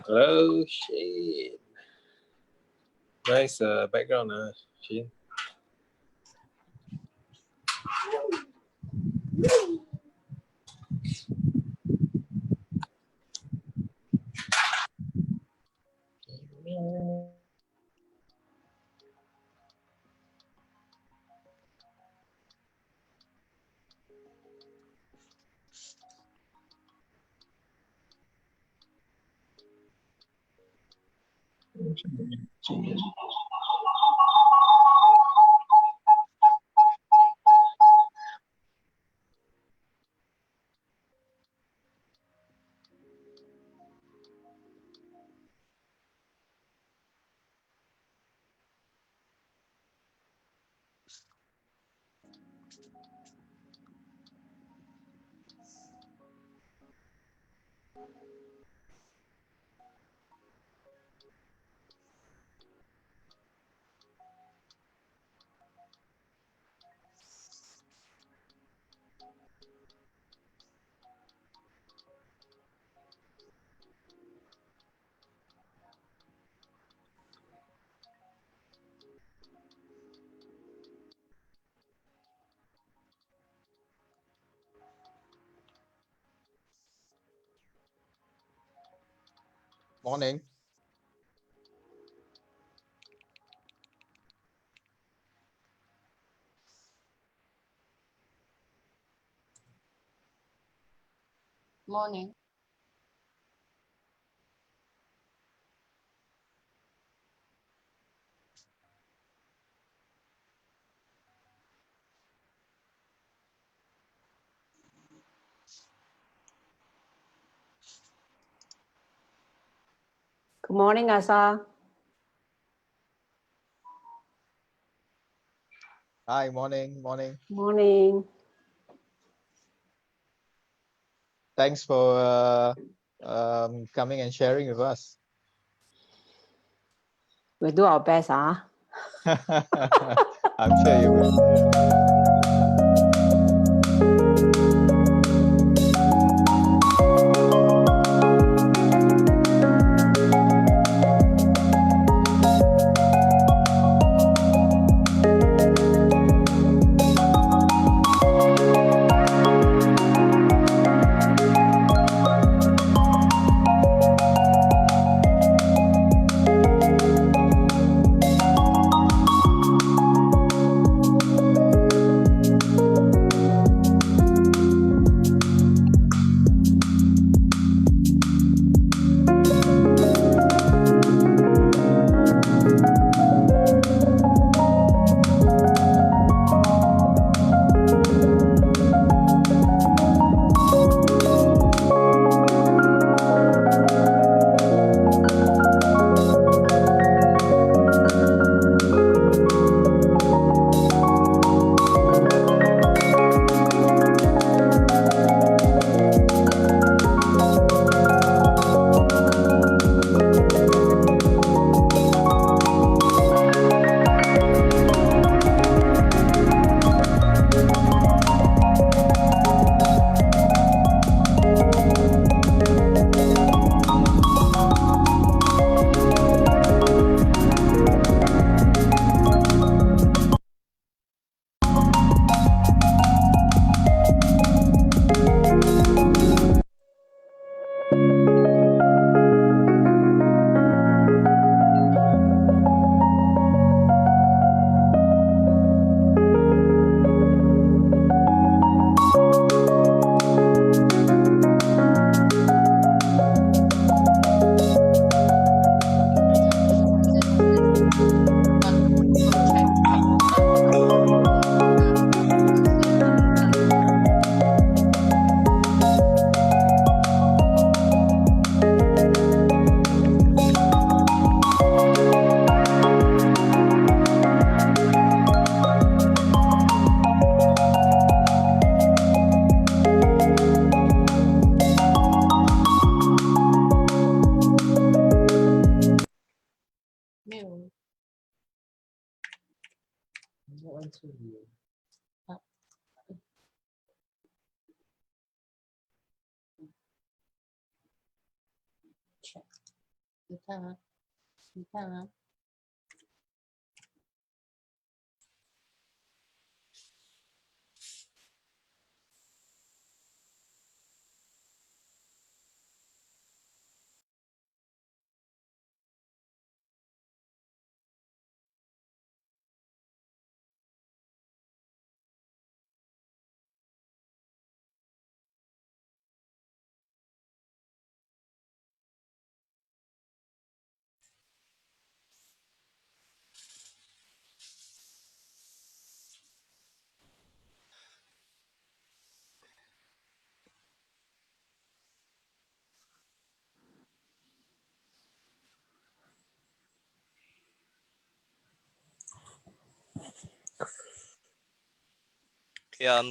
Hello, Shane. Nice background, Shane. Morning. Morning. Good morning, Asa. Hi, morning. Morning. Thanks for coming and sharing with us. We'll do our best, I'm sure you will. 你看啊，你看啊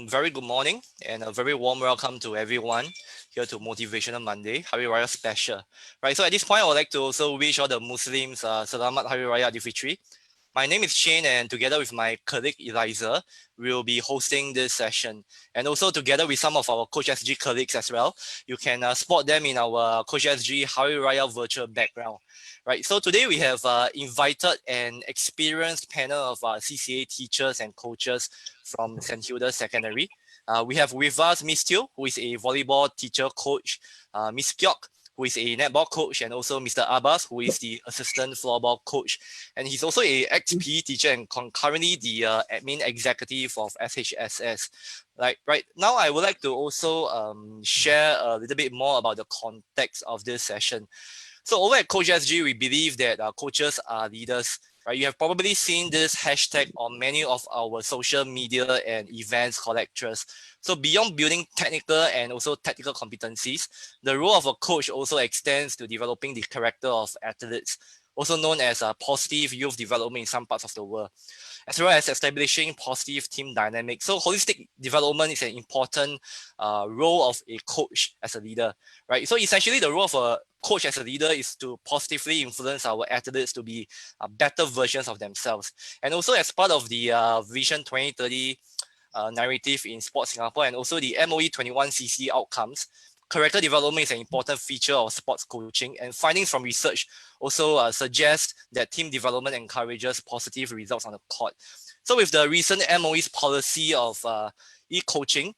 ，Very good morning and a very warm welcome to everyone here to Motivational Monday, Hari Raya Special. Right, so at this point, I would like to also wish all the Muslims Selamat Hari Raya Aidilfitri. My name is Shane, and together with my colleague Eliza, we will be hosting this session. And also together with some of our Coach SG colleagues as well, you can spot them in our Coach SG Hari Raya virtual background. Right, so today we have invited an experienced panel of CCA teachers and coaches from St. Hilda Secondary. We have with us Miss Teo, who is a volleyball teacher coach, Miss Kyok, who is a netball coach, and also Mr. Abbas, who is the assistant floorball coach. And he's also a ex-PE teacher and currently the admin executive of SHSS. Right now, I would like to also share a little bit more about the context of this session. So over at Coach SG, we believe that coaches are leaders. Right? You have probably seen this hashtag on many of our social media and events collectors. So beyond building technical and also tactical competencies, the role of a coach also extends to developing the character of athletes, also known as positive youth development in some parts of the world, as well as establishing positive team dynamics. So holistic development is an important role of a coach as a leader, right? So essentially the role of a coach as a leader is to positively influence our athletes to be better versions of themselves. And also as part of the Vision 2030 narrative in Sports Singapore and also the MOE 21CC outcomes, character development is an important feature of sports coaching, and findings from research also suggest that team development encourages positive results on the court. So with the recent MOE's policy of e-coaching,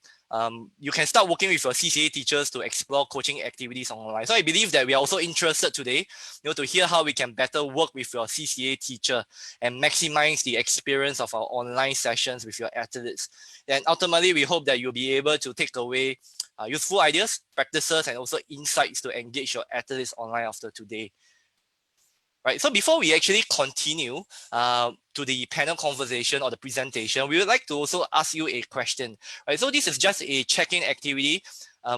you can start working with your CCA teachers to explore coaching activities online. So I believe that we are also interested today, to hear how we can better work with your CCA teacher and maximize the experience of our online sessions with your athletes. And ultimately, we hope that you'll be able to take away useful ideas, practices, and also insights to engage your athletes online after today. Right. So before we actually continue to the panel conversation or the presentation, we would like to also ask you a question. Right. So this is just a check-in activity.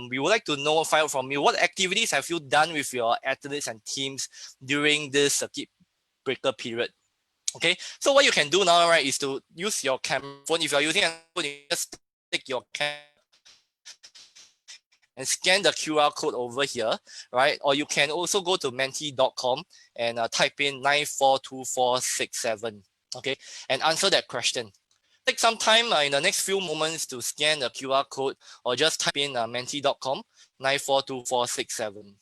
We would like to know, find out from you, what activities have you done with your athletes and teams during this circuit breaker period? Okay. So what you can do now, right, is to use your camera phone. If you're using a phone, you just take your camera and scan the QR code over here, right? Or you can also go to menti.com and type in 942467, okay? And answer that question. Take some time in the next few moments to scan the QR code or just type in menti.com 942467.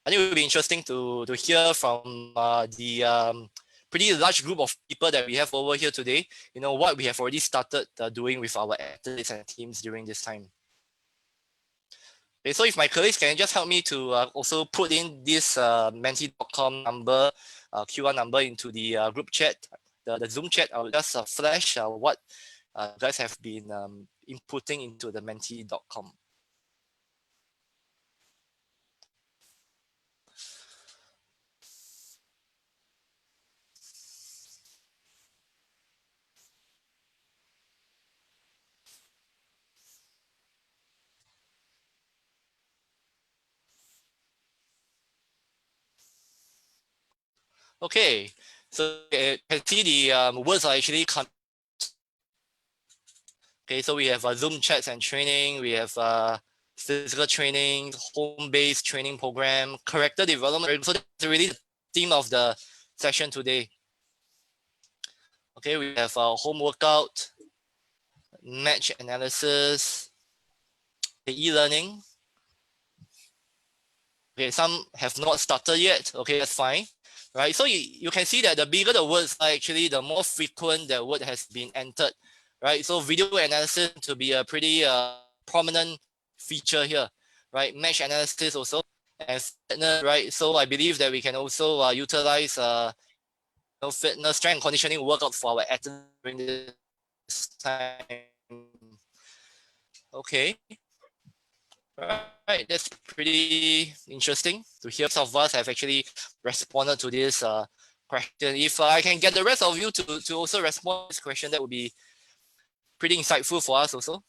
I think it will be interesting to hear from the pretty large group of people that we have over here today, what we have already started doing with our athletes and teams during this time. Okay, so if my colleagues can just help me to also put in this menti.com number, QR number into the group chat, the Zoom chat, I'll just flash what you guys have been inputting into the menti.com. Okay, so you can see the words are actually coming. Okay, so we have Zoom chats and training. We have physical training, home-based training program, character development. So that's really the theme of the session today. Okay, we have home workout, match analysis, e-learning, Okay, some have not started yet. Okay, that's fine. Right, so you can see that the bigger the words are, actually, the more frequent the word has been entered. Right, so video analysis to be a pretty prominent feature here. Right, mesh analysis also, and fitness. Right, so I believe that we can also utilize fitness, strength and conditioning workout for our athletes during this time. Okay. Right, that's pretty interesting to hear. Some of us have actually responded to this question. If I can get the rest of you to also respond to this question, that would be pretty insightful for us also.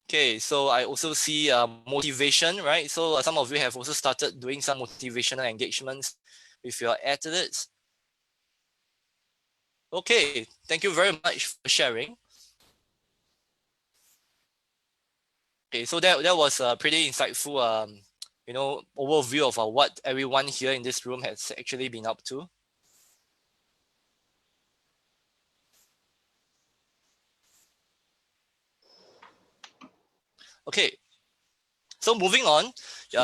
Okay, so I also see motivation, right? So some of you have also started doing some motivational engagements with your athletes. Okay, thank you very much for sharing. Okay, so that was a pretty insightful overview of what everyone here in this room has actually been up to. Okay, so moving on,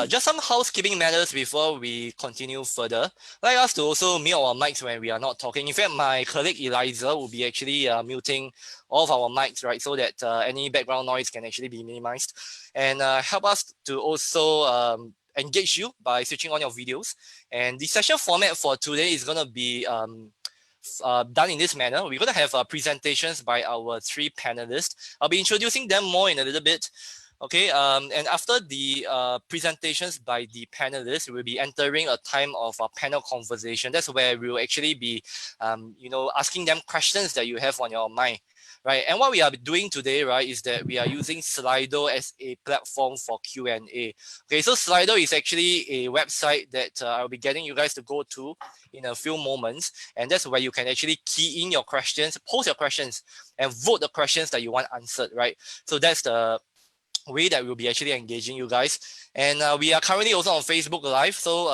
just some housekeeping matters before we continue further. I'd like us to also mute our mics when we are not talking. In fact, my colleague Eliza will be actually muting all of our mics, right, so that any background noise can actually be minimized, and help us to also engage you by switching on your videos. And the session format for today is going to be done in this manner. We're going to have presentations by our 3 panelists. I'll be introducing them more in a little bit. Okay, and after the presentations by the panelists, we'll be entering a time of a panel conversation. That's where we will actually be, asking them questions that you have on your mind, right? And what we are doing today, right, is that we are using Slido as a platform for Q&A. Okay, so Slido is actually a website that I'll be getting you guys to go to in a few moments, and that's where you can actually key in your questions, post your questions, and vote the questions that you want answered, right? So that's the way that we'll be actually engaging you guys. And we are currently also on Facebook Live. So,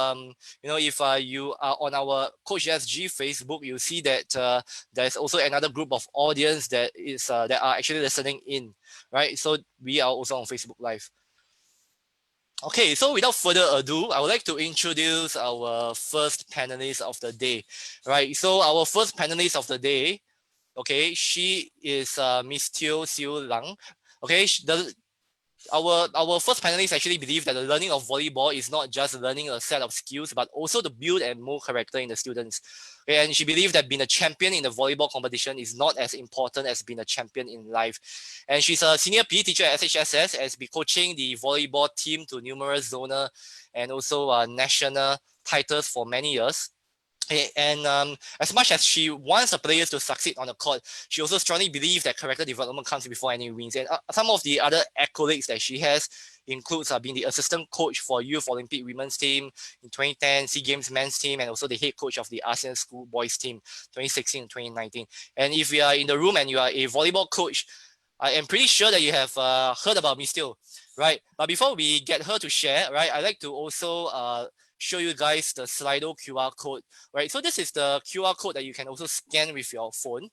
if you are on our Coach SG Facebook, you'll see that there's also another group of audience that is that are actually listening in, right? So we are also on Facebook Live. Okay, so without further ado, I would like to introduce our first panelist of the day, right? So our first panelist of the day, okay, she is Miss Teo Siu Lang. Okay, our first panelists actually believe that the learning of volleyball is not just learning a set of skills, but also to build and mold character in the students. Okay, and she believes that being a champion in the volleyball competition is not as important as being a champion in life. And she's a senior PE teacher at SHSS and has been coaching the volleyball team to numerous zonal and also national titles for many years. And as much as she wants the players to succeed on the court, she also strongly believes that character development comes before any wins. And some of the other accolades that she has includes being the assistant coach for Youth Olympic Women's Team in 2010, SEA Games Men's Team, and also the head coach of the ASEAN School Boys Team 2016 and 2019. And if you are in the room and you are a volleyball coach, I am pretty sure that you have heard about Miss Teo, right? But before we get her to share, right, I'd like to also show you guys the Slido QR code, right? So this is the QR code that you can also scan with your phone.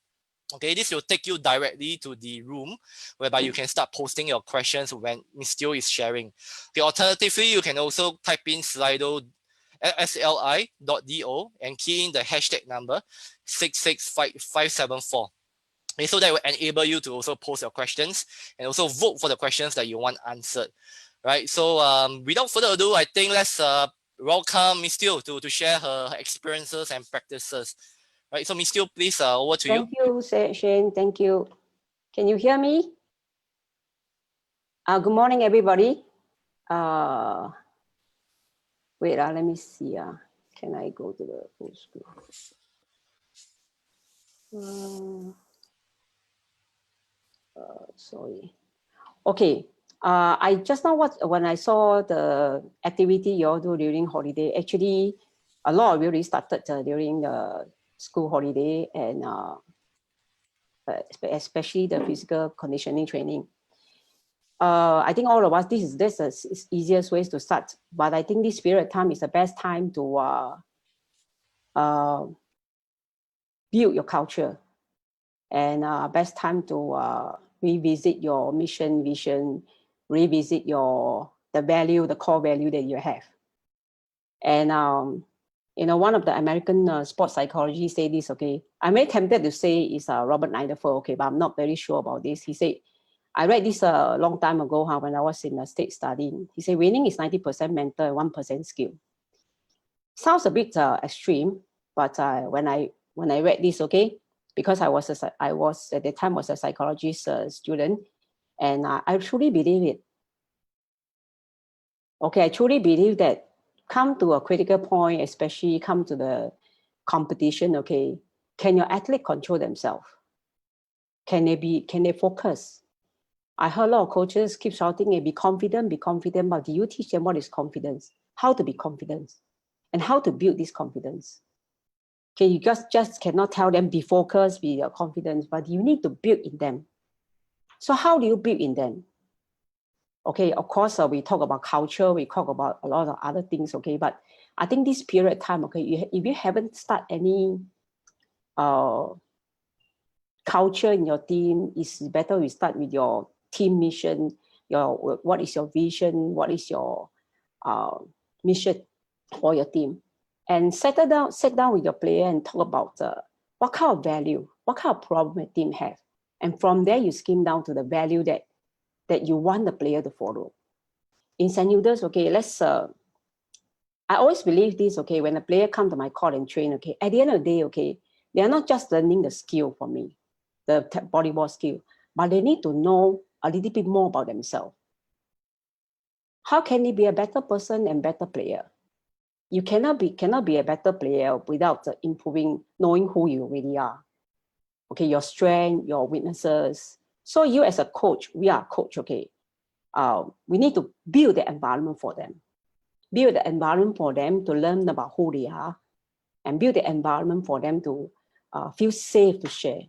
Okay, this will take you directly to the room whereby you can start posting your questions when Ms. Teo is sharing. Okay, alternatively, you can also type in Slido sli.do and key in the hashtag number 66574. Okay, so that will enable you to also post your questions and also vote for the questions that you want answered. Right, so without further ado, I think let's welcome Ms. Teo to share her experiences and practices. Right, so Ms. Teo, please, over to you. Thank you, Shane. Thank you. Can you hear me? Good morning, everybody. Wait, let me see. Can I go to the full screen? Sorry. Okay. I just now when I saw the activity you all do during holiday, actually a lot of you really started during the school holiday, and especially the physical conditioning training. I think all of us, this is the easiest ways to start, but I think this period of time is the best time to build your culture, and best time to revisit your mission, vision, revisit your the value, the core value that you have. And one of the American sports psychologists say this, okay. I'm very tempted to say it's Robert Niederfer, okay, but I'm not very sure about this. He said, I read this a long time ago when I was in a state studying. He said, winning is 90% mental and 1% skill. Sounds a bit extreme, but when I read this, okay, because I was at the time was a psychologist student, and I truly believe it. Okay, I truly believe that come to a critical point, especially come to the competition, okay, can your athlete control themselves? Can they focus? I heard a lot of coaches keep shouting, hey, be confident, but do you teach them what is confidence? How to be confident? And how to build this confidence? Okay, you just cannot tell them be focused, be confident, but you need to build in them. So how do you build in them? Okay, of course, we talk about culture, we talk about a lot of other things, okay, but I think this period of time, okay, if you haven't started any culture in your team, it's better we start with your team mission, what is your vision, what is your mission for your team, and sit down with your player and talk about what kind of value, what kind of problem a team have, and from there you skim down to the value that you want the player to follow. In St. Hilda's, okay, I always believe this, okay, when a player come to my court and train, okay, at the end of the day, okay, they are not just learning the skill from me, the volleyball skill, but they need to know a little bit more about themselves. How can they be a better person and better player? You cannot be a better player without knowing who you really are. Okay, your strength, your weaknesses. So you as a coach, we are a coach, okay. We need to build the environment for them. Build the environment for them to learn about who they are, and build the environment for them to feel safe to share.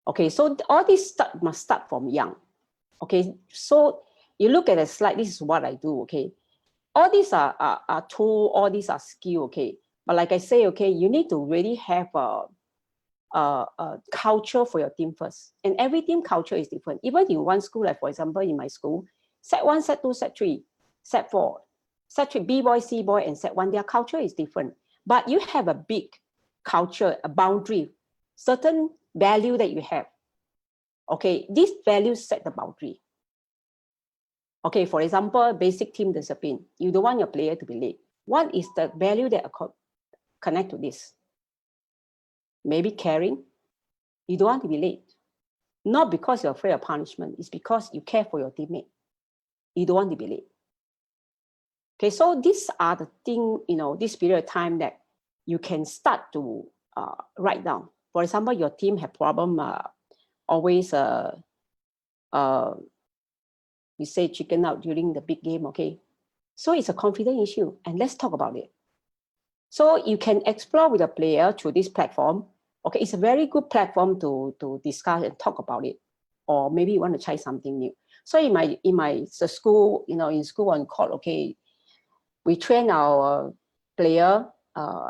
Okay, so all this must start from young. Okay, so you look at the slide, this is what I do, okay. All these are tools, all these are skills, okay. But like I say, okay, you need to really have a culture for your team first. And every team culture is different. Even in one school, like for example, in my school, set 1, set 2, set 3, set 4, set 3, B-boy, C-boy, and set 1, their culture is different. But you have a big culture, a boundary, certain value that you have. Okay, these values set the boundary. Okay, for example, basic team discipline. You don't want your player to be late. What is the value that connect to this? Maybe caring. You don't want to be late. Not because you're afraid of punishment. It's because you care for your teammate. You don't want to be late. Okay, so these are the things, this period of time that you can start to write down. For example, your team have problem always we say chicken out during the big game, okay? So it's a confidence issue, and let's talk about it. So you can explore with a player through this platform. Okay, it's a very good platform to discuss and talk about it. Or maybe you want to try something new. So in my school, in school on court, okay, we train our player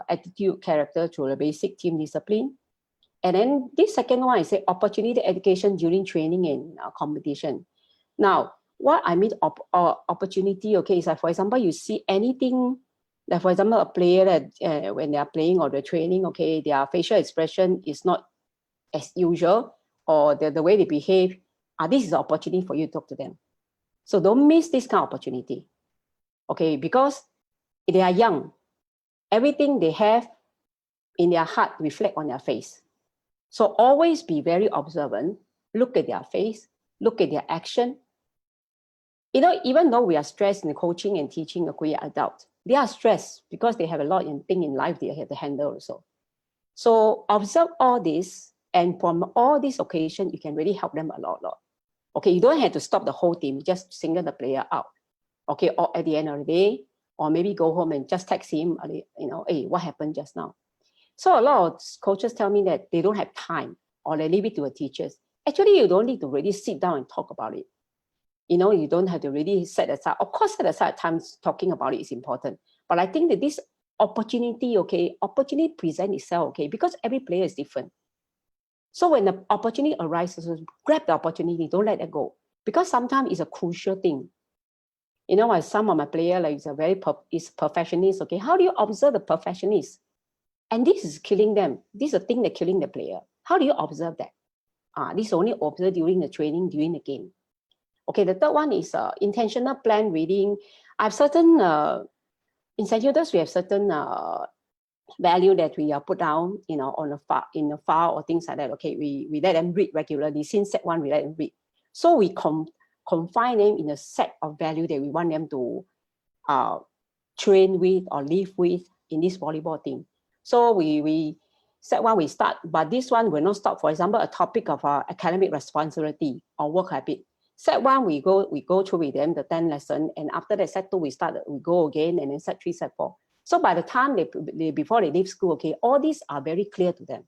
attitude, character through the basic team discipline. And then this second one is opportunity education during training and competition. Now, what I mean opportunity, okay, is like, for example, you see anything, like for example, a player that when they are playing or they're training, okay, their facial expression is not as usual, or the way they behave, this is an opportunity for you to talk to them. So don't miss this kind of opportunity, okay, because they are young. Everything they have in their heart reflect on their face. So always be very observant, look at their face, look at their action. Even though we are stressed in coaching and teaching a career adult, they are stressed because they have a lot of things in life they have to handle also. So observe all this, and from all these occasions, you can really help them a lot. Okay, you don't have to stop the whole team, just single the player out. Okay, or at the end of the day, or maybe go home and just text him, hey, what happened just now? So a lot of coaches tell me that they don't have time, or they leave it to the teachers. Actually, you don't need to really sit down and talk about it. You don't have to really set aside. Of course, set aside time talking about it is important. But I think that this opportunity present itself, okay, because every player is different. So when the opportunity arises, grab the opportunity, don't let it go. Because sometimes it's a crucial thing. You know, like some of my player like is a very is perfectionist. Okay, how do you observe the perfectionist? And this is killing them. This is a thing that killing the player. How do you observe that? This is only observed during the training, during the game. Okay, the third one is intentional plan reading. I have certain in St. Hilda's, we have certain value that we put down, you know, on a file or things like that. Okay, we let them read regularly. Since set one, we let them read. So we confine them in a set of value that we want them to train with or live with in this volleyball team. So we set one, we start, but this one will not stop. For example, a topic of academic responsibility or work habit. Set one, we go through with them the 10 lesson, and after that set two, we go again, and then set three, set four. So by the time before they leave school, okay, all these are very clear to them.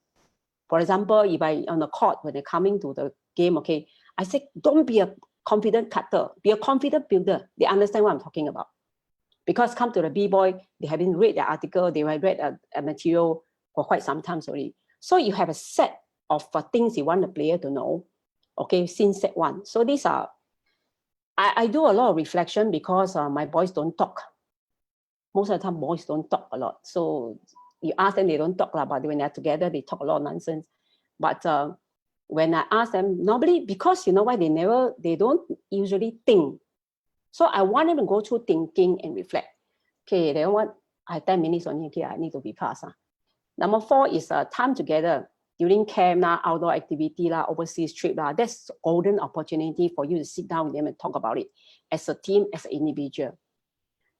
For example, if I on the court when they're coming to the game, okay, I say don't be a confident cutter, be a confident builder. They understand what I'm talking about. Because come to the B-boy, they haven't read the article, they have read a material for quite some time already. So you have a set of things you want the player to know, okay, since set one. So these are, I do a lot of reflection because my boys don't talk. Most of the time, boys don't talk a lot. So you ask them, they don't talk, but when they're together, they talk a lot of nonsense. But when I ask them, normally, because you know why, they don't usually think. So I want them to go through thinking and reflect. Okay, they want, I have 10 minutes only, okay, I need to be fast. Number 4 is time together during camp, outdoor activity, overseas trip. That's golden opportunity for you to sit down with them and talk about it as a team, as an individual.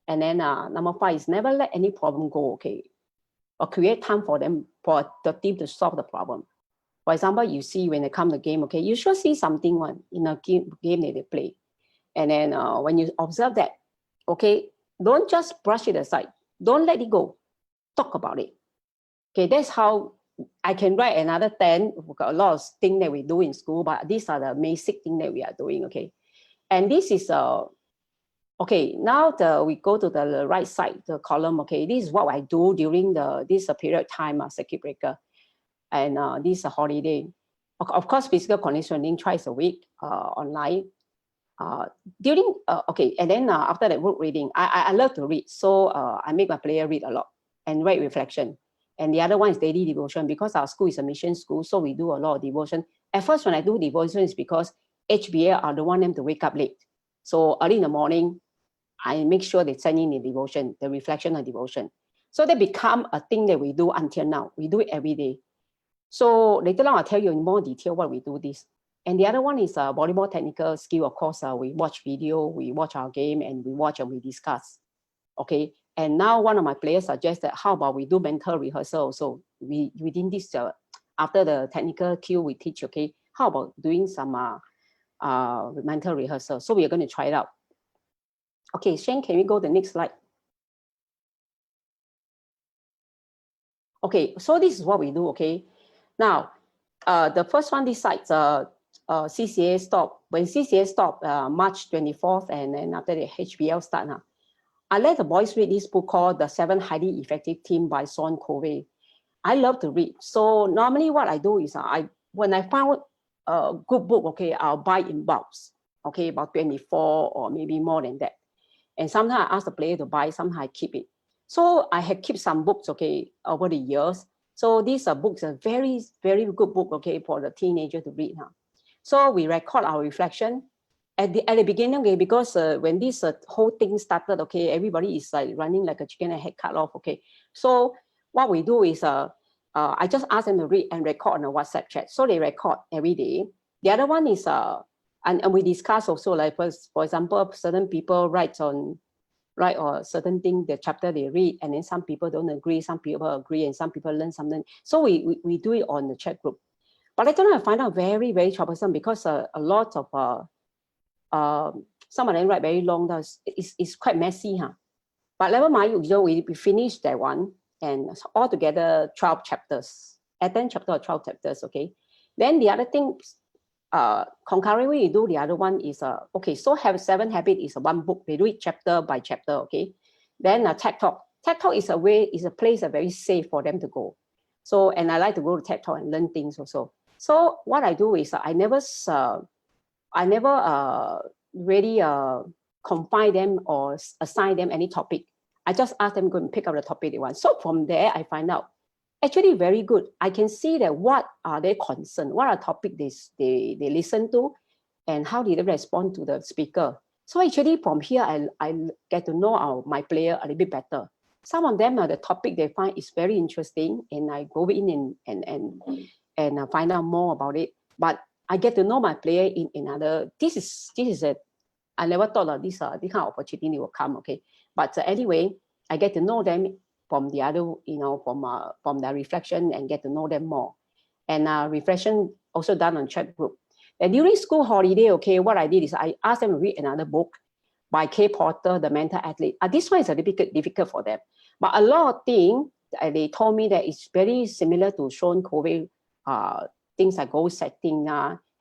And then number 5 is never let any problem go, okay? Or create time for them, for the team to solve the problem. For example, you see when they come to the game, okay, you should see something in a game that they play. And then when you observe that, okay, don't just brush it aside. Don't let it go. Talk about it. Okay, that's how I can write another 10. We've got a lot of things that we do in school, but these are the basic things that we are doing, okay? And this is, okay, now we go to the right side, the column, okay? This is what I do during this period of time, circuit breaker. And this is a holiday. Of course, physical conditioning twice a week online. Okay, and then after that, book reading. I love to read, so I make my player read a lot and write reflection. And the other one is daily devotion, because our school is a mission school, so we do a lot of devotion. At first, when I do devotion, it's because HBL are the one them to wake up late. So early in the morning, I make sure they send in the devotion, the reflection and devotion. So they become a thing that we do until now. We do it every day. So later on, I'll tell you in more detail what we do this. And the other one is volleyball technical skill. Of course, we watch video, we watch our game, and we watch and we discuss. Okay. And now one of my players suggested, how about we do mental rehearsal also? Within this, after the technical cue we teach, okay, how about doing some mental rehearsal? So we are going to try it out. Okay, Shane, can we go to the next slide? Okay, so this is what we do, okay? Now, the first one, this side, CCA stop. When CCA stop, March 24th, and then after the HBL start now, I let the boys read this book called The 7 Highly Effective Team by Sean Covey. I love to read. So normally what I do is when I found a good book, okay, I'll buy in bulks, okay, about 24 or maybe more than that. And sometimes I ask the player to buy, sometimes I keep it. So I have kept some books, okay, over the years. So these are books, a very, very good book, okay, for the teenager to read. So we record our reflection at the beginning, okay, because when this whole thing started, okay, everybody is like running like a chicken and head cut off, okay. So what we do is I just ask them to read and record on a WhatsApp chat. So they record every day. The other one is and we discuss also, like for example, certain people write or certain thing, the chapter they read, and then some people don't agree, some people agree, and some people learn something. So we do it on the chat group. But later on, I find out very, very troublesome, because a lot of some of them write very long. It's quite messy, But never mind, we finished that one, and altogether 12 chapters, 10 chapters or 12 chapters, okay? Then the other thing, concurrently, we do the other one is, okay, so have 7 Habits is one book. They do it chapter by chapter, okay? Then TED Talk. TED Talk is a place that's very safe for them to go. So, and I like to go to TED Talk and learn things also. So what I do is I never really confine them or assign them any topic. I just ask them go and pick up the topic they want. So from there, I find out actually very good. I can see that what are they concerned, what are topic they listen to, and how did they respond to the speaker. So actually from here, I get to know my player a little bit better. Some of them are the topic they find is very interesting, and I go in and find out more about it. But I get to know my player in another. This is a I never thought of this kind of opportunity will come. Okay, but anyway, I get to know them from the other, from their reflection and get to know them more. And reflection also done on chat group. And during school holiday, okay, what I did is I asked them to read another book by Kay Porter, The Mental Athlete. This one is a little bit difficult for them. But a lot of things, they told me that it's very similar to Sean Covey, things like goal setting,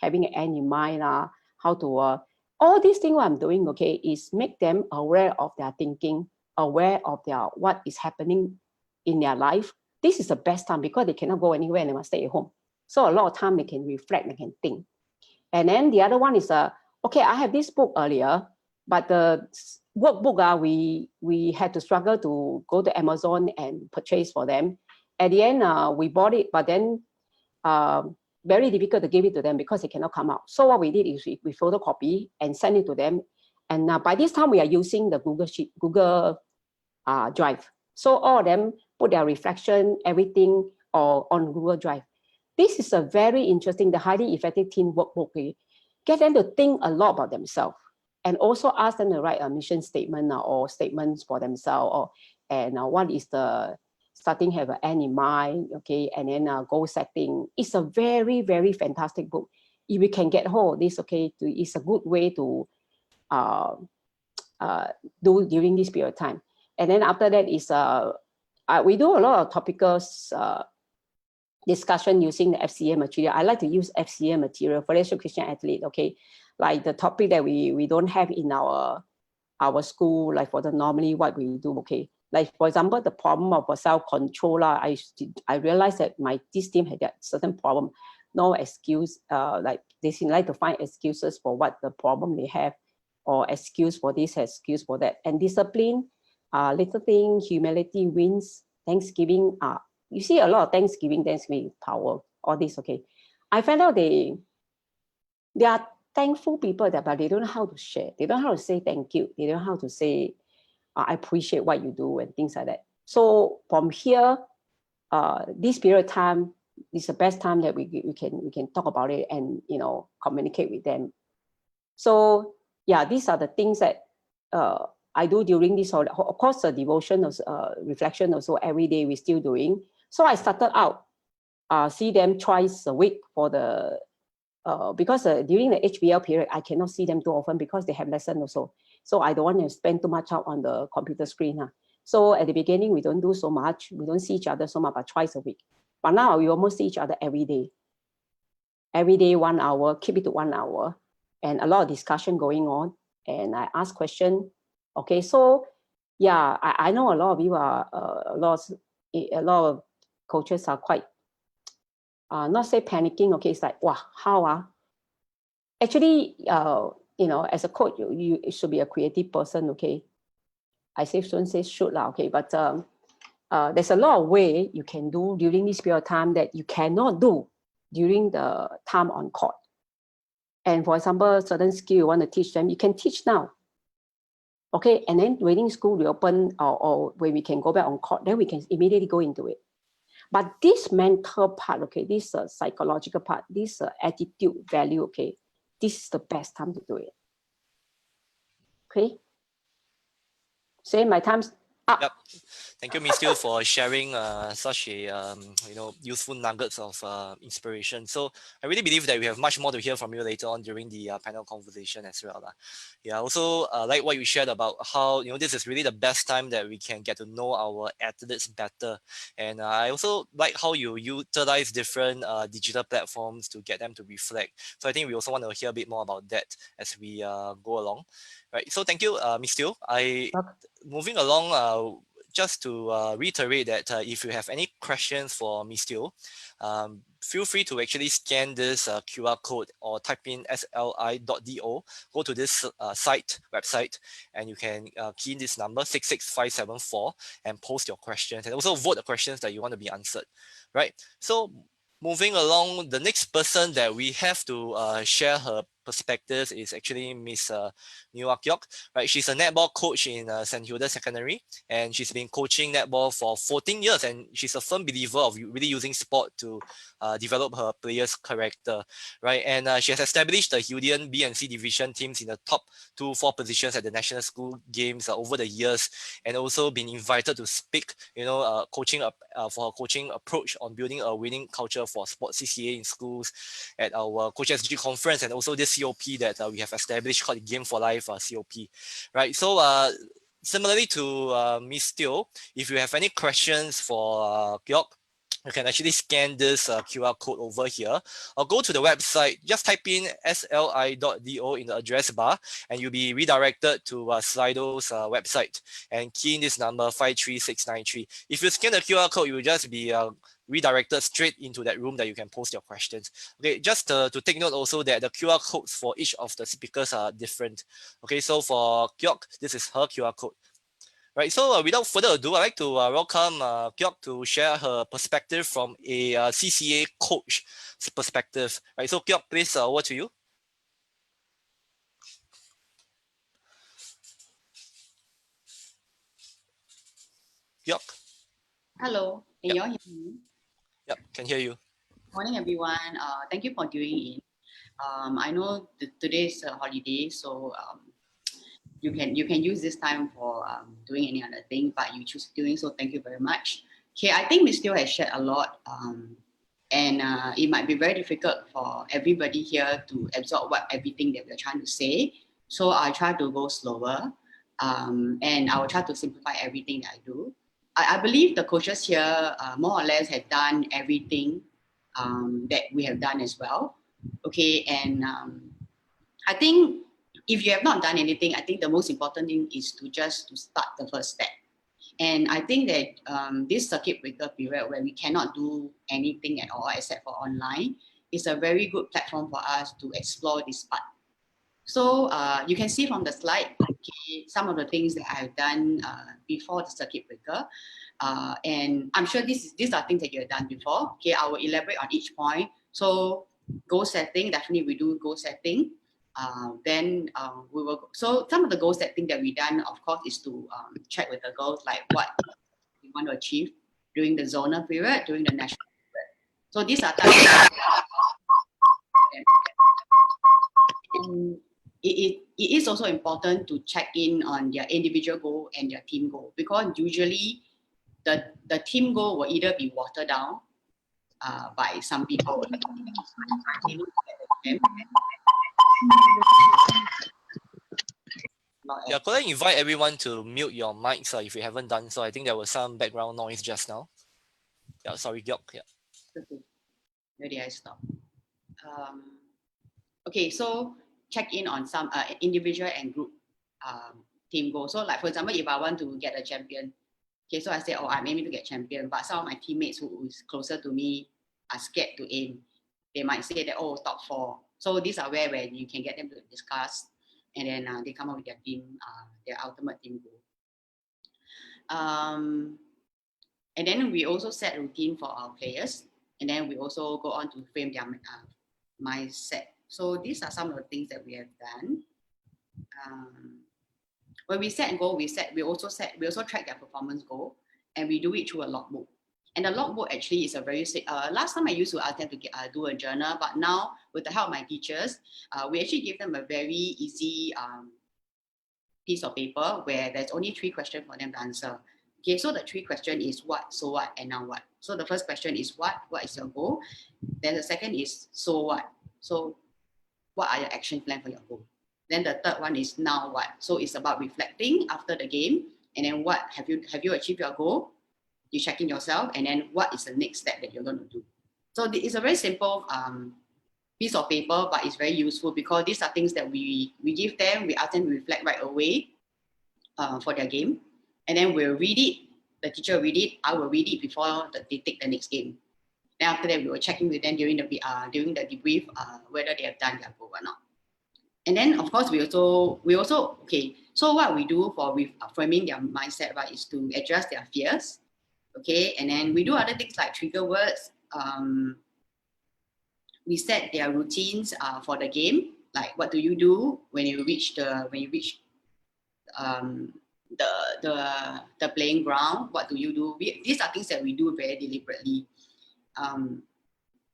having an end in mind, how to, all these things what I'm doing, okay, is make them aware of their thinking, aware of what is happening in their life. This is the best time because they cannot go anywhere and they must stay at home. So a lot of time they can reflect, they can think. And then the other one is, okay, I have this book earlier, but the workbook, we had to struggle to go to Amazon and purchase for them. At the end, we bought it, but then very difficult to give it to them because they cannot come out. So what we did is we photocopy and send it to them. And by this time, we are using the Google Drive. So all of them put their reflection, everything, on Google Drive. This is a very interesting, the highly effective teen workbook. Okay? Get them to think a lot about themselves and also ask them to write a mission statement or statements for themselves, and what is the starting have an end in mind, okay, and then goal setting. It's a very, very fantastic book. If we can get hold of this, okay, it's a good way to do during this period of time. And then after that is, we do a lot of topical discussion using the FCA material. I like to use FCA material, Financial Christian Athlete, okay? Like the topic that we don't have in our school, like for the normally what we do, okay? Like for example, the problem of self-control, I realized that this team had that certain problem, no excuse, like they seem like to find excuses for what the problem they have, or excuse for this, excuse for that. And discipline, little thing, humility wins, Thanksgiving, you see a lot of Thanksgiving power, all this, okay. I found out they are thankful people, but they don't know how to share. They don't know how to say thank you. They don't know how to say, I appreciate what you do and things like that. So from here, this period of time is the best time that we can talk about it and communicate with them. So yeah, these are the things that I do during this holiday. Of course, the devotion, reflection also every day we're still doing. So I started out, see them twice a week for the, because during the HBL period, I cannot see them too often because they have lesson also. So I don't want to spend too much out on the computer screen. So at the beginning, we don't do so much. We don't see each other so much, but twice a week. But now we almost see each other every day. Every day, 1 hour, keep it to 1 hour. And a lot of discussion going on. And I ask questions. Okay, so yeah, I know a lot of you are, a lot of coaches are quite, not say panicking, okay, it's like, wow, how? Actually, as a coach, you should be a creative person, okay? I shouldn't say should, okay, but there's a lot of way you can do during this period of time that you cannot do during the time on court. And for example, certain skill you want to teach them, you can teach now. Okay, and then waiting school reopen or when we can go back on court, then we can immediately go into it. But this mental part, okay, this psychological part, this attitude value, okay, this is the best time to do it. Okay. Say my time's up. Yep. Thank you, Miss Teoh, for sharing such a useful nuggets of inspiration. So I really believe that we have much more to hear from you later on during the panel conversation as well. Yeah. Also, like what you shared about how this is really the best time that we can get to know our athletes better. And I also like how you utilize different digital platforms to get them to reflect. So I think we also want to hear a bit more about that as we go along. Right. So thank you, Miss Teoh. Moving along, just to reiterate that if you have any questions for Ms. Teo, feel free to actually scan this QR code or type in sli.do, go to this website, and you can key in this number 66574 and post your questions, and also vote the questions that you want to be answered, right? So moving along, the next person that we have to share her perspectives is actually Miss Nua Kyok, right? She's a netball coach in St. Hilda Secondary, and she's been coaching netball for 14 years, and she's a firm believer of really using sport to develop her players' character, right? And she has established the Hildian B and C division teams in the top 2-4 positions at the national school games over the years, and also been invited to speak, coaching for her coaching approach on building a winning culture for sports CCA in schools at our Coach SG conference, and also this COP that we have established called the Game for Life COP, right? So similarly to Ms. Teo, if you have any questions for Kyok, you can actually scan this QR code over here, or go to the website, just type in sli.do in the address bar, and you'll be redirected to Slido's website, and key in this number 53693. If you scan the QR code, you will just be redirected straight into that room that you can post your questions. Okay, just to take note also that the QR codes for each of the speakers are different. Okay, so for Kyok, this is her QR code. Right, so without further ado, I'd like to welcome Kyok to share her perspective from a CCA coach perspective. Right, so Kyok, please, over to you. Kyok. Hello, can you all hear me? Yep, can hear you. Morning, everyone. Thank you for tuning in. I know today's a holiday, so you can use this time for doing any other thing, but you choose doing so. Thank you very much. Okay, I think Ms. Teo has shared a lot, and it might be very difficult for everybody here to absorb everything that we're trying to say. So I'll try to go slower, and I will try to simplify everything that I do. I believe the coaches here more or less have done everything that we have done as well. Okay, and I think if you have not done anything, I think the most important thing is to start the first step. And I think that this circuit breaker period where we cannot do anything at all except for online is a very good platform for us to explore this part. So you can see from the slide, okay, some of the things that I've done before the circuit breaker. And I'm sure these are things that you have done before. Okay, I will elaborate on each point. So goal setting, definitely we do goal setting. Then we will. So some of the goal setting that we done, of course, is to check with the girls like what we want to achieve during the zonal period, during the national period. So these are times. And it is also important to check in on their individual goal and their team goal, because usually the team goal will either be watered down by some people. Yeah, could I invite everyone to mute your mics if you haven't done so? I think there was some background noise just now. Yeah, sorry, Kyok. Yeah. Okay. Where did I stop? Okay, so check in on some individual and group team goals. So like, for example, if I want to get a champion, okay, so I say, I'm aiming to get champion, but some of my teammates who is closer to me are scared to aim. They might say that, top 4. So these are where you can get them to discuss, and then they come up with their team, their ultimate team goal. And then we also set a routine for our players, and then we also go on to frame their mindset. So these are some of the things that we have done. When we set a goal, we also track their performance goal, and we do it through a logbook. And the logbook actually is a very last time I used to ask them to do a journal, but now with the help of my teachers, we actually give them a very easy piece of paper where there's only 3 questions for them to answer. Okay, so the 3 questions is what, so what, and now what. So the first question is what is your goal? Then the second is so what. So what are your action plan for your goal? Then the third one is now what. So it's about reflecting after the game, and then what have you achieved your goal? You check in yourself, and then what is the next step that you're going to do? So it's a very simple piece of paper, but it's very useful because these are things that we give them. We ask them to reflect right away for their game, and then we'll read it the teacher read it, I will read it before they take the next game. Then after that, we were checking with them during the debrief whether they have done their goal or not. And then of course we also okay. So what we do for framing their mindset, right, is to address their fears. Okay, and then we do other things like trigger words. We set their routines for the game. Like what do you do when you reach the playing ground? What do you do? These are things that we do very deliberately.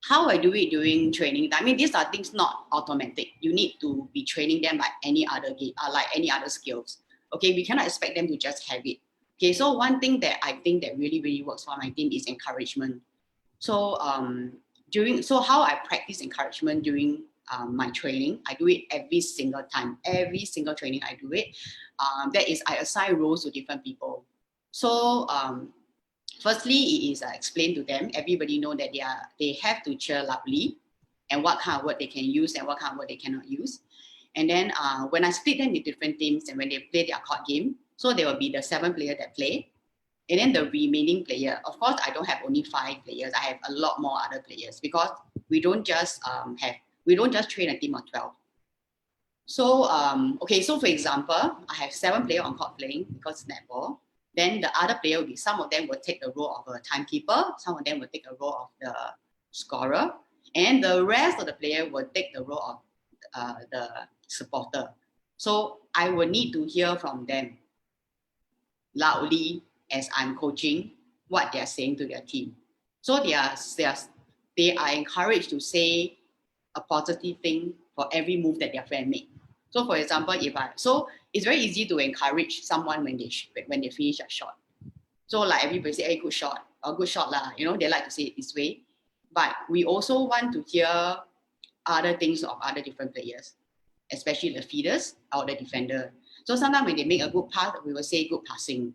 How I do it during training, I mean, these are things not automatic. You need to be training them like any other game, like any other skills. Okay, we cannot expect them to just have it. Okay, so one thing that I think that really, really works for my team is encouragement. So how I practice encouragement during my training, I do it every single time. Every single training I do it. That is, I assign roles to different people. So firstly, it is explained to them. Everybody know that they have to cheer loudly, and what kind of word they can use and what kind of word they cannot use. And then when I split them into different teams and when they play their court game, so there will be the 7 players that play, and then the remaining player. Of course, I don't have only 5 players. I have a lot more other players because we don't just train a team of 12. So okay, so for example, I have 7 players on court playing because it's netball. Then the other player will be, some of them will take the role of a timekeeper, some of them will take a role of the scorer, and the rest of the player will take the role of the supporter. So I will need to hear from them loudly as I'm coaching what they are saying to their team. So they are encouraged to say a positive thing for every move that their friend make. So for example, so it's very easy to encourage someone when they finish a shot. So like everybody say, hey, good shot, or good shot lah. You know, they like to say it this way. But we also want to hear other things of other different players, especially the feeders or the defender. So sometimes when they make a good pass, we will say good passing.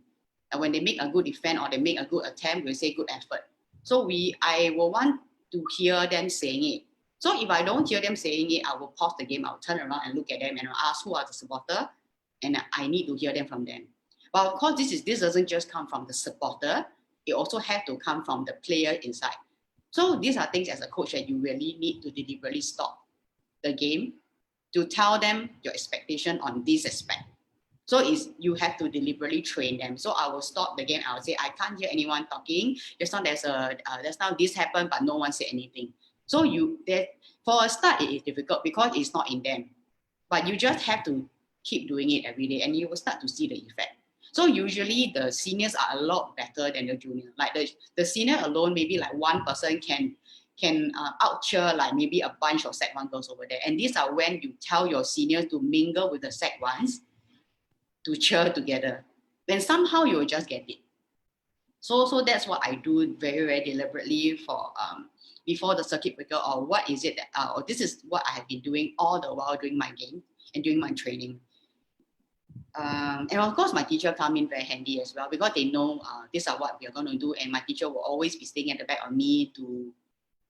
And when they make a good defense or they make a good attempt, we'll say good effort. So I will want to hear them saying it. So if I don't hear them saying it, I will pause the game, I'll turn around and look at them and I'll ask who are the supporter, and I need to hear them from them. But of course, this doesn't just come from the supporter, it also has to come from the player inside. So these are things as a coach that you really need to deliberately stop the game to tell them your expectation on this aspect. So you have to deliberately train them. So I will stop the game, I will say, I can't hear anyone talking. Just now this happened, but no one said anything. So for a start, it is difficult because it's not in them. But you just have to keep doing it every day and you will start to see the effect. So usually the seniors are a lot better than the junior. Like the senior alone, maybe like one person can out-cheer like maybe a bunch of Sec 1 girls over there. And these are when you tell your seniors to mingle with the Sec 1s to cheer together. Then somehow you will just get it. So that's what I do very, very deliberately for before the circuit breaker, or what is it that, or this is what I have been doing all the while during my game and during my training. And of course, my teacher come in very handy as well because they know these are what we are going to do, and my teacher will always be staying at the back of me to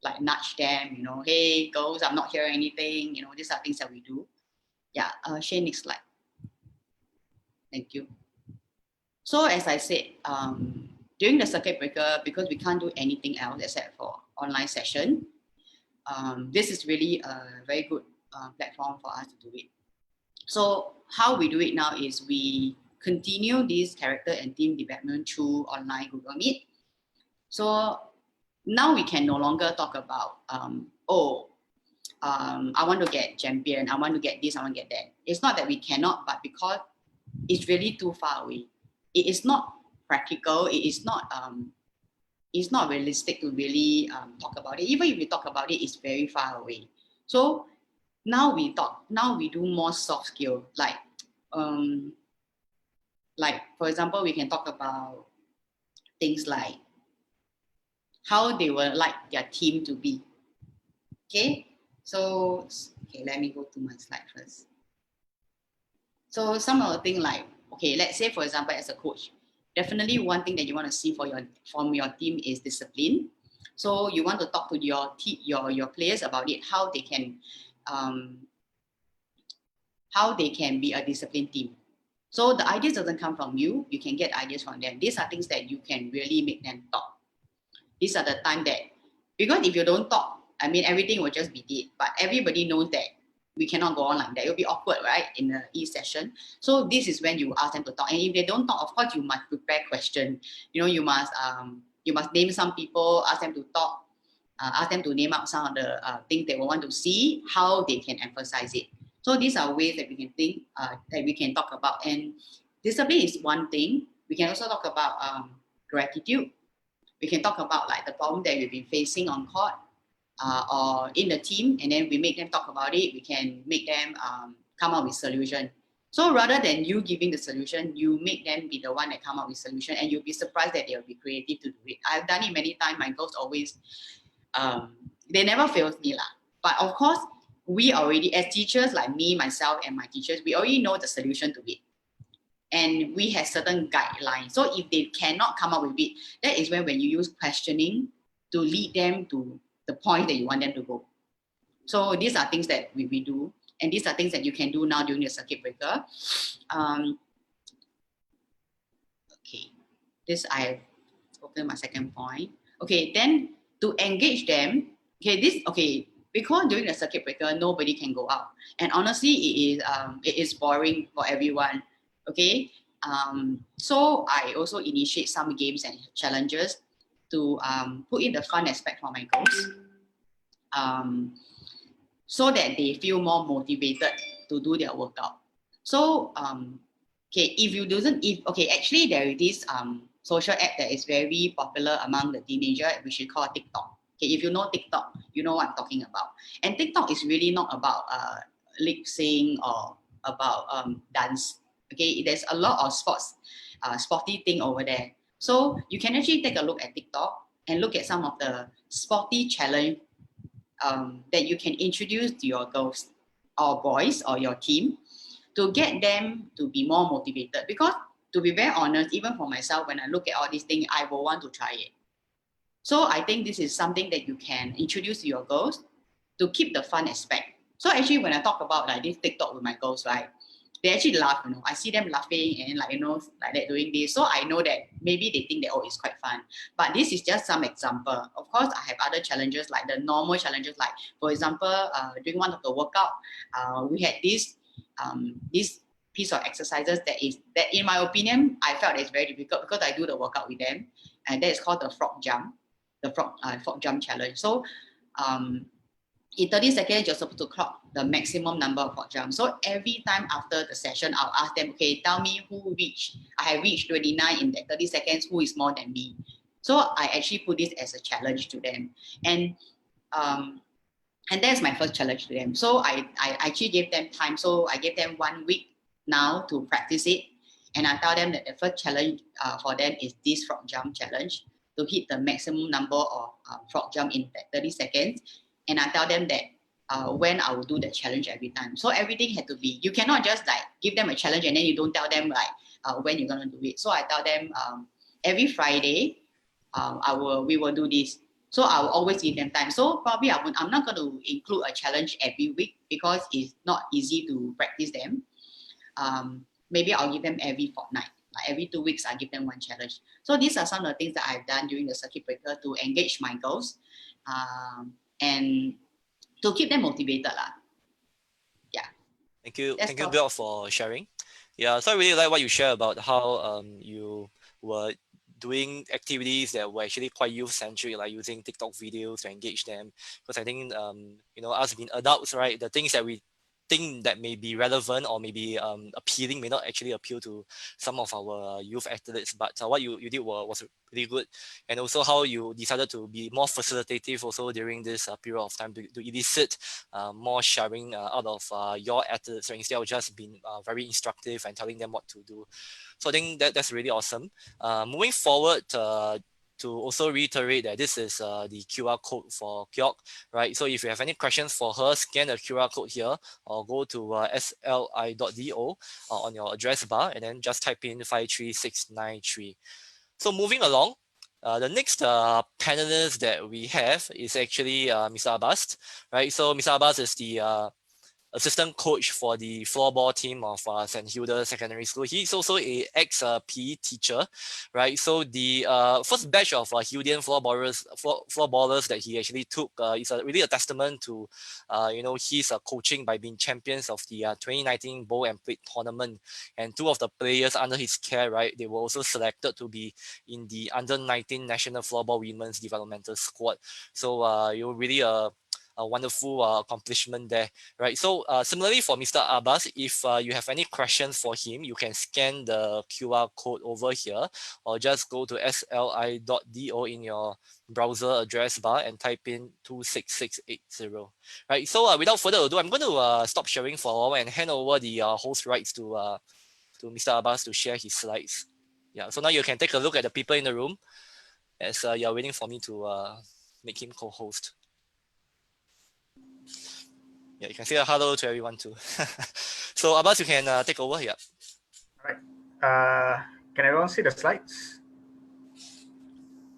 like nudge them, you know, hey girls, I'm not hearing anything, you know, these are things that we do. Yeah, Shane, next slide. Thank you. So as I said, during the circuit breaker, because we can't do anything else except for online session, this is really a very good platform for us to do it. So how we do it now is we continue this character and team development through online Google Meet. So now we can no longer talk about, I want to get champion, I want to get this, I want to get that. It's not that we cannot, but because it's really too far away. It is not practical, it is not realistic to really talk about it. Even if we talk about it, it's very far away. So now we do more soft skill, like for example, we can talk about things like how they would like their team to be. Okay, so let me go to my slide first. So some of the things like, okay, let's say for example, as a coach, definitely one thing that you want to see from your team is discipline. So you want to talk to your players about it, how they can be a disciplined team. So the ideas doesn't come from you. You can get ideas from them. These are things that you can really make them talk. These are the time that, because if you don't talk, I mean, everything will just be dead. But everybody knows that we cannot go on like that. It will be awkward, right, in the e-session. So this is when you ask them to talk. And if they don't talk, of course, you must prepare questions. You know, you must name some people, ask them to talk, ask them to name up some of the things they will want to see, how they can emphasize it. So these are ways that we can think, that we can talk about. And discipline is one thing. We can also talk about gratitude. We can talk about like the problem that we've been facing on court or in the team, and then we make them talk about it. We can make them come up with solution. So rather than you giving the solution, you make them be the one that come up with solution, and you'll be surprised that they'll be creative to do it. I've done it many times. My girls always, they never fails me lah. But of course, we already, as teachers like me, myself, and my teachers, we already know the solution to it. And we have certain guidelines. So if they cannot come up with it, that is when you use questioning to lead them to the point that you want them to go. So these are things that we do. And these are things that you can do now during the circuit breaker. Okay, this I've spoken my second point. Okay, then to engage them, because during the circuit breaker, nobody can go out. And honestly, it is boring for everyone. Okay, so I also initiate some games and challenges to put in the fun aspect for my girls, so that they feel more motivated to do their workout. So actually there is this social app that is very popular among the teenagers, which we call TikTok. Okay, if you know TikTok, you know what I'm talking about. And TikTok is really not about lip sync or about dance. Okay, there's a lot of sporty thing over there. So you can actually take a look at TikTok and look at some of the sporty challenge that you can introduce to your girls or boys or your team to get them to be more motivated. Because to be very honest, even for myself, when I look at all these things, I will want to try it. So I think this is something that you can introduce to your girls to keep the fun aspect. So actually, when I talk about like this TikTok with my girls, right, they actually laugh. You know, I see them laughing and like like that doing this. So I know that maybe they think that it's quite fun. But this is just some example. Of course, I have other challenges like the normal challenges. Like for example, during one of the workout, we had this piece of exercises that in my opinion I felt it's very difficult because I do the workout with them, and that is called the frog jump. The frog jump challenge. So in 30 seconds, you're supposed to clock the maximum number of frog jumps. So every time after the session, I'll ask them, okay, tell me who reached. I have reached 29 in that 30 seconds. Who is more than me? So I actually put this as a challenge to them. And that's my first challenge to them. So I actually gave them time. So I gave them 1 week now to practice it. And I tell them that the first challenge for them is this frog jump challenge, to hit the maximum number of frog jump in that 30 seconds. And I tell them that when I will do the challenge every time. So everything had to be, you cannot just like give them a challenge and then you don't tell them like when you're going to do it. So I tell them every Friday, we will do this. So I will always give them time. So probably I'm not going to include a challenge every week because it's not easy to practice them. Maybe I'll give them every fortnight. Like every 2 weeks, I give them one challenge. So these are some of the things that I've done during the circuit breaker to engage my girls and to keep them motivated. Yeah. Thank you, That's thank you, all. Bill, for sharing. Yeah, so I really like what you share about how you were doing activities that were actually quite youth-centric, like using TikTok videos to engage them. Because I think, us being adults, right, the things that we think that may be relevant or maybe appealing may not actually appeal to some of our youth athletes, but what you did was really good. And also how you decided to be more facilitative also during this period of time to elicit more sharing out of your athletes, so instead of just being very instructive and telling them what to do. So I think that's really awesome. Moving forward, to also reiterate that this is the QR code for Kyok, right? So if you have any questions for her, scan the QR code here or go to sli.do on your address bar and then just type in 53693. So moving along, the next panelist that we have is actually Mr. Abbas, right? So Mr. Abbas is the assistant coach for the floorball team of St. Hilda Secondary School. He's also a ex PE teacher, right? So the first batch of Hildian floorballers that he actually took is really a testament to his coaching by being champions of the 2019 Bowl and Plate tournament. And two of the players under his care, right, they were also selected to be in the under 19 national floorball women's developmental squad. So you're really a wonderful accomplishment there, right? So similarly for Mr. Abbas, if you have any questions for him, you can scan the QR code over here, or just go to sli.do in your browser address bar and type in 26680. Right. So without further ado, I'm going to stop sharing for a while and hand over the host rights to Mr. Abbas to share his slides. Yeah. So now you can take a look at the people in the room as you're waiting for me to make him co-host. Yeah, you can say a hello to everyone too. So Abbas, you can take over. Yeah. All right. Can everyone see the slides?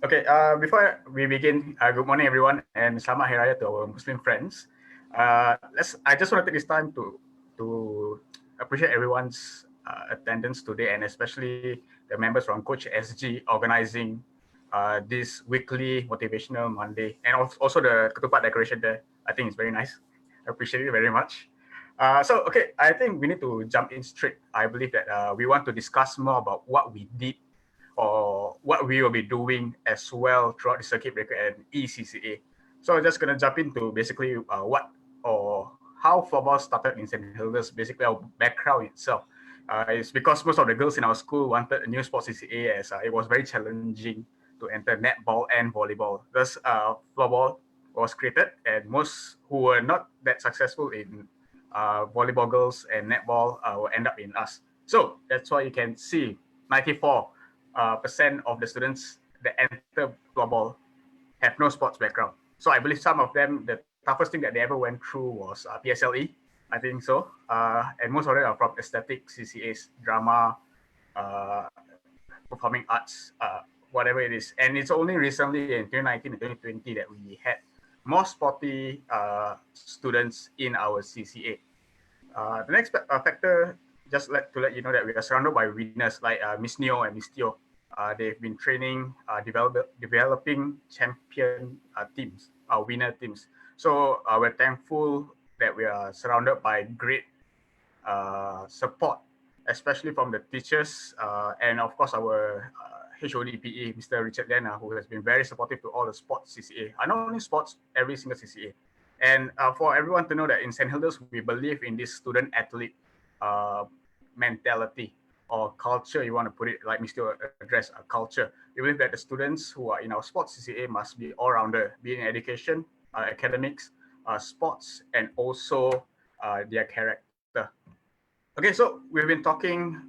Okay. Before we begin, good morning everyone, and Selamat Hari Raya to our Muslim friends. I just want to take this time to appreciate everyone's attendance today, and especially the members from Coach SG organizing this weekly motivational Monday, and also the ketupat decoration there. I think it's very nice. I appreciate it very much. Okay, I think we need to jump in straight. I believe that we want to discuss more about what we did or what we will be doing as well throughout the circuit breaker and ECCA. So I'm just going to jump into basically what or how floorball started in St. Hilda's, basically our background itself. It's because most of the girls in our school wanted a new sports CCA as it was very challenging to enter netball and volleyball. Thus, floorball was created, and most who were not that successful in volleyball girls and netball will end up in us. So that's why you can see 94% of the students that enter floorball have no sports background. So I believe some of them, the toughest thing that they ever went through was PSLE, I think so. And most of them are from aesthetic CCAs, drama, performing arts, whatever it is. And it's only recently in 2019 and 2020 that we had more sporty students in our CCA. The next factor, just to let you know that we are surrounded by winners like Miss Neo and Miss Teo. They've been training, developing champion teams, winner teams. So we're thankful that we are surrounded by great support, especially from the teachers and of course our HOD PE, Mr. Richard Lena, who has been very supportive to all the sports CCA. Not only sports, every single CCA. And for everyone to know that in St. Hilda's, we believe in this student-athlete mentality or culture, you want to put it, like Mr. address a culture. We believe that the students who are in our sports CCA must be all-rounder, be in education, academics, sports, and also their character. Okay, so we've been talking,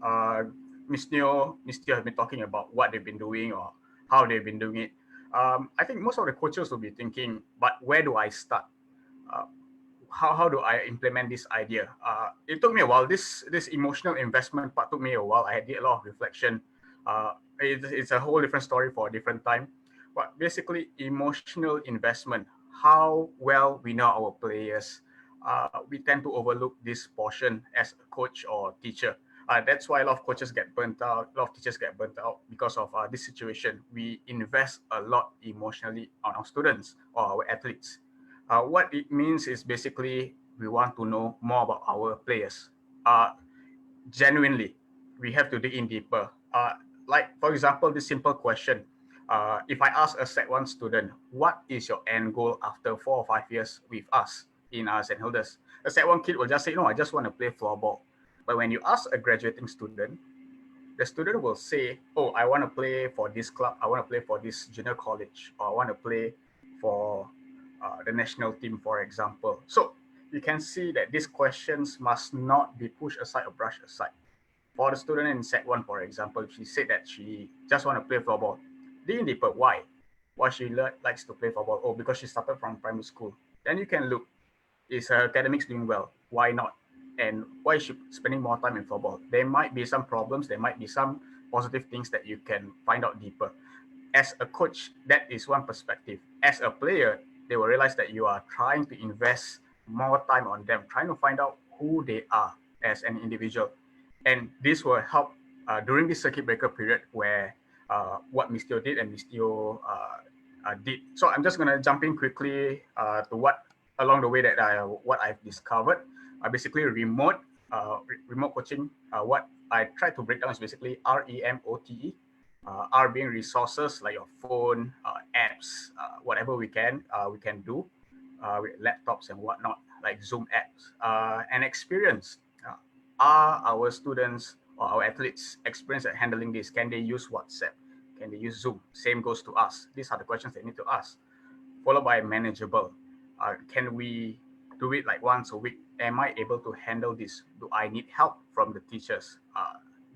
Miss Teo has been talking about what they've been doing or how they've been doing it. I think most of the coaches will be thinking, but where do I start? How do I implement this idea? It took me a while. This emotional investment part took me a while. I did a lot of reflection. It's a whole different story for a different time. But basically, emotional investment, how well we know our players, we tend to overlook this portion as a coach or teacher. That's why a lot of coaches get burnt out, a lot of teachers get burnt out because of this situation. We invest a lot emotionally on our students or our athletes. What it means is basically we want to know more about our players. Genuinely, we have to dig in deeper. Like, for example, this simple question. If I ask a Sec 1 student, what is your end goal after 4 or 5 years with us in St. Hilda's? A Sec 1 kid will just say, no, I just want to play floorball. But when you ask a graduating student, the student will say, oh, I want to play for this club, I want to play for this junior college, or I want to play for the national team, for example. So you can see that these questions must not be pushed aside or brushed aside. For the student in Sec 1, for example, she said that she just want to play floorball. Dig deeper, why? Why she likes to play floorball? Oh, because she started from primary school. Then you can look, is her academics doing well? Why not? And why is she spending more time in floorball? There might be some problems, there might be some positive things that you can find out deeper. As a coach, that is one perspective. As a player, they will realize that you are trying to invest more time on them, trying to find out who they are as an individual. And this will help during this circuit breaker period where what Miss Teo did and Miss Teo did. So I'm just going to jump in quickly to what along the way that what I've discovered. Basically, remote coaching. What I try to break down is basically REMOTE. R being resources like your phone, apps, whatever we can do with laptops and whatnot, like Zoom apps, and experience. Are our students or our athletes experienced at handling this? Can they use WhatsApp? Can they use Zoom? Same goes to us. These are the questions they need to ask. Followed by manageable. Can we do it like once a week? Am I able to handle this? Do I need help from the teachers?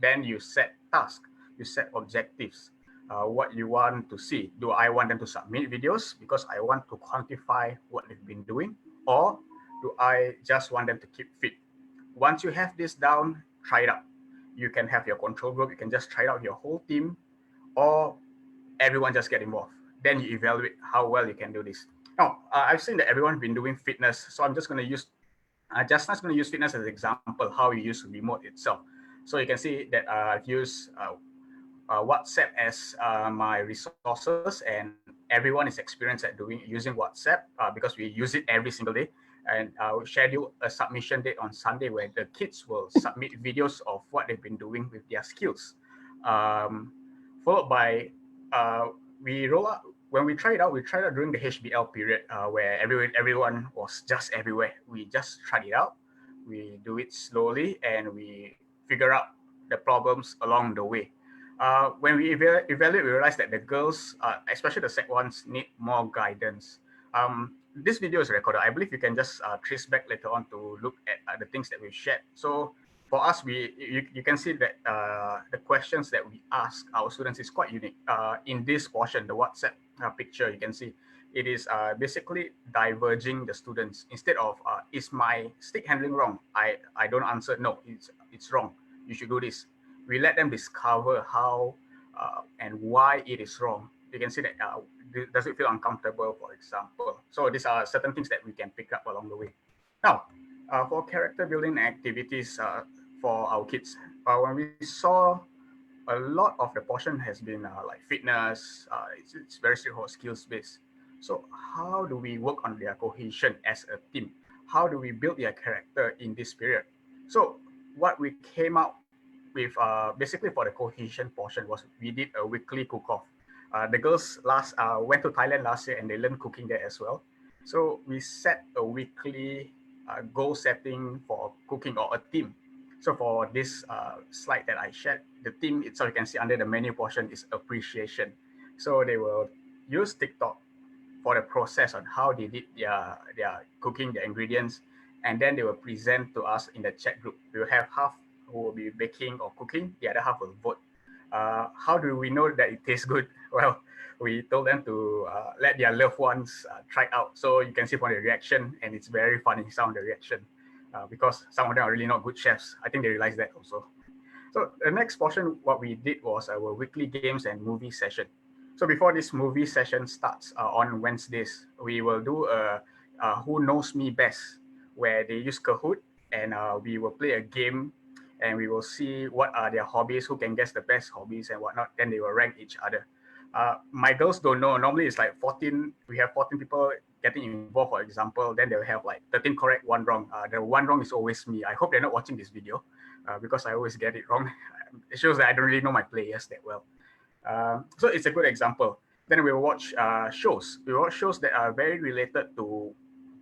Then you set tasks, you set objectives. What you want to see. Do I want them to submit videos because I want to quantify what they've been doing? Or do I just want them to keep fit? Once you have this down, try it out. You can have your control group, you can just try it out your whole team, or everyone just get involved. Then you evaluate how well you can do this. Now, I've seen that everyone's been doing fitness, so I'm just going to use, Jasna's going to use fitness as an example, how you use remote itself. So you can see that I've used WhatsApp as my resources, and everyone is experienced at using WhatsApp because we use it every single day. And I'll schedule a submission date on Sunday where the kids will submit videos of what they've been doing with their skills. Followed by we roll out. When we tried it out during the HBL period where everyone was just everywhere. We just tried it out. We do it slowly and we figure out the problems along the way. When we evaluate, we realize that the girls, especially the sec ones, need more guidance. This video is recorded. I believe you can just trace back later on to look at the things that we've shared. So for us, you can see that the questions that we ask our students is quite unique. In this portion, the WhatsApp picture, you can see it is basically diverging the students. Instead of is my stick handling wrong? I don't answer no. It's wrong. You should do this. We let them discover how and why it is wrong. You can see that does it feel uncomfortable, for example. So these are certain things that we can pick up along the way. Now, for character building activities for our kids, when we saw a lot of the portion has been like fitness, it's very straightforward skills based. So how do we work on their cohesion as a team? How do we build their character in this period? So what we came out with basically for the cohesion portion was we did a weekly cook-off. The girls went to Thailand last year and they learned cooking there as well. So we set a weekly goal setting for cooking or a team. So for this slide that I shared, the team itself, you can see under the menu portion is appreciation. So they will use TikTok for the process on how they did their cooking, the ingredients, and then they will present to us in the chat group. We will have half who will be baking or cooking, the other half will vote. How do we know that it tastes good? Well, we told them to let their loved ones try out. So you can see from the reaction, and it's very funny, some of the reaction, because some of them are really not good chefs. I think they realize that also. So the next portion, what we did was our weekly games and movie session. So before this movie session starts on Wednesdays, we will do a Who Knows Me Best, where they use Kahoot, and we will play a game and we will see what are their hobbies, who can guess the best hobbies and whatnot. Then they will rank each other. My girls don't know. Normally it's like 14. We have 14 people getting involved, for example. Then they'll have like 13 correct, 1 wrong. The 1 wrong is always me. I hope they're not watching this video because I always get it wrong. It shows that I don't really know my players that well. So it's a good example. Then we will watch shows. We watch shows that are very related to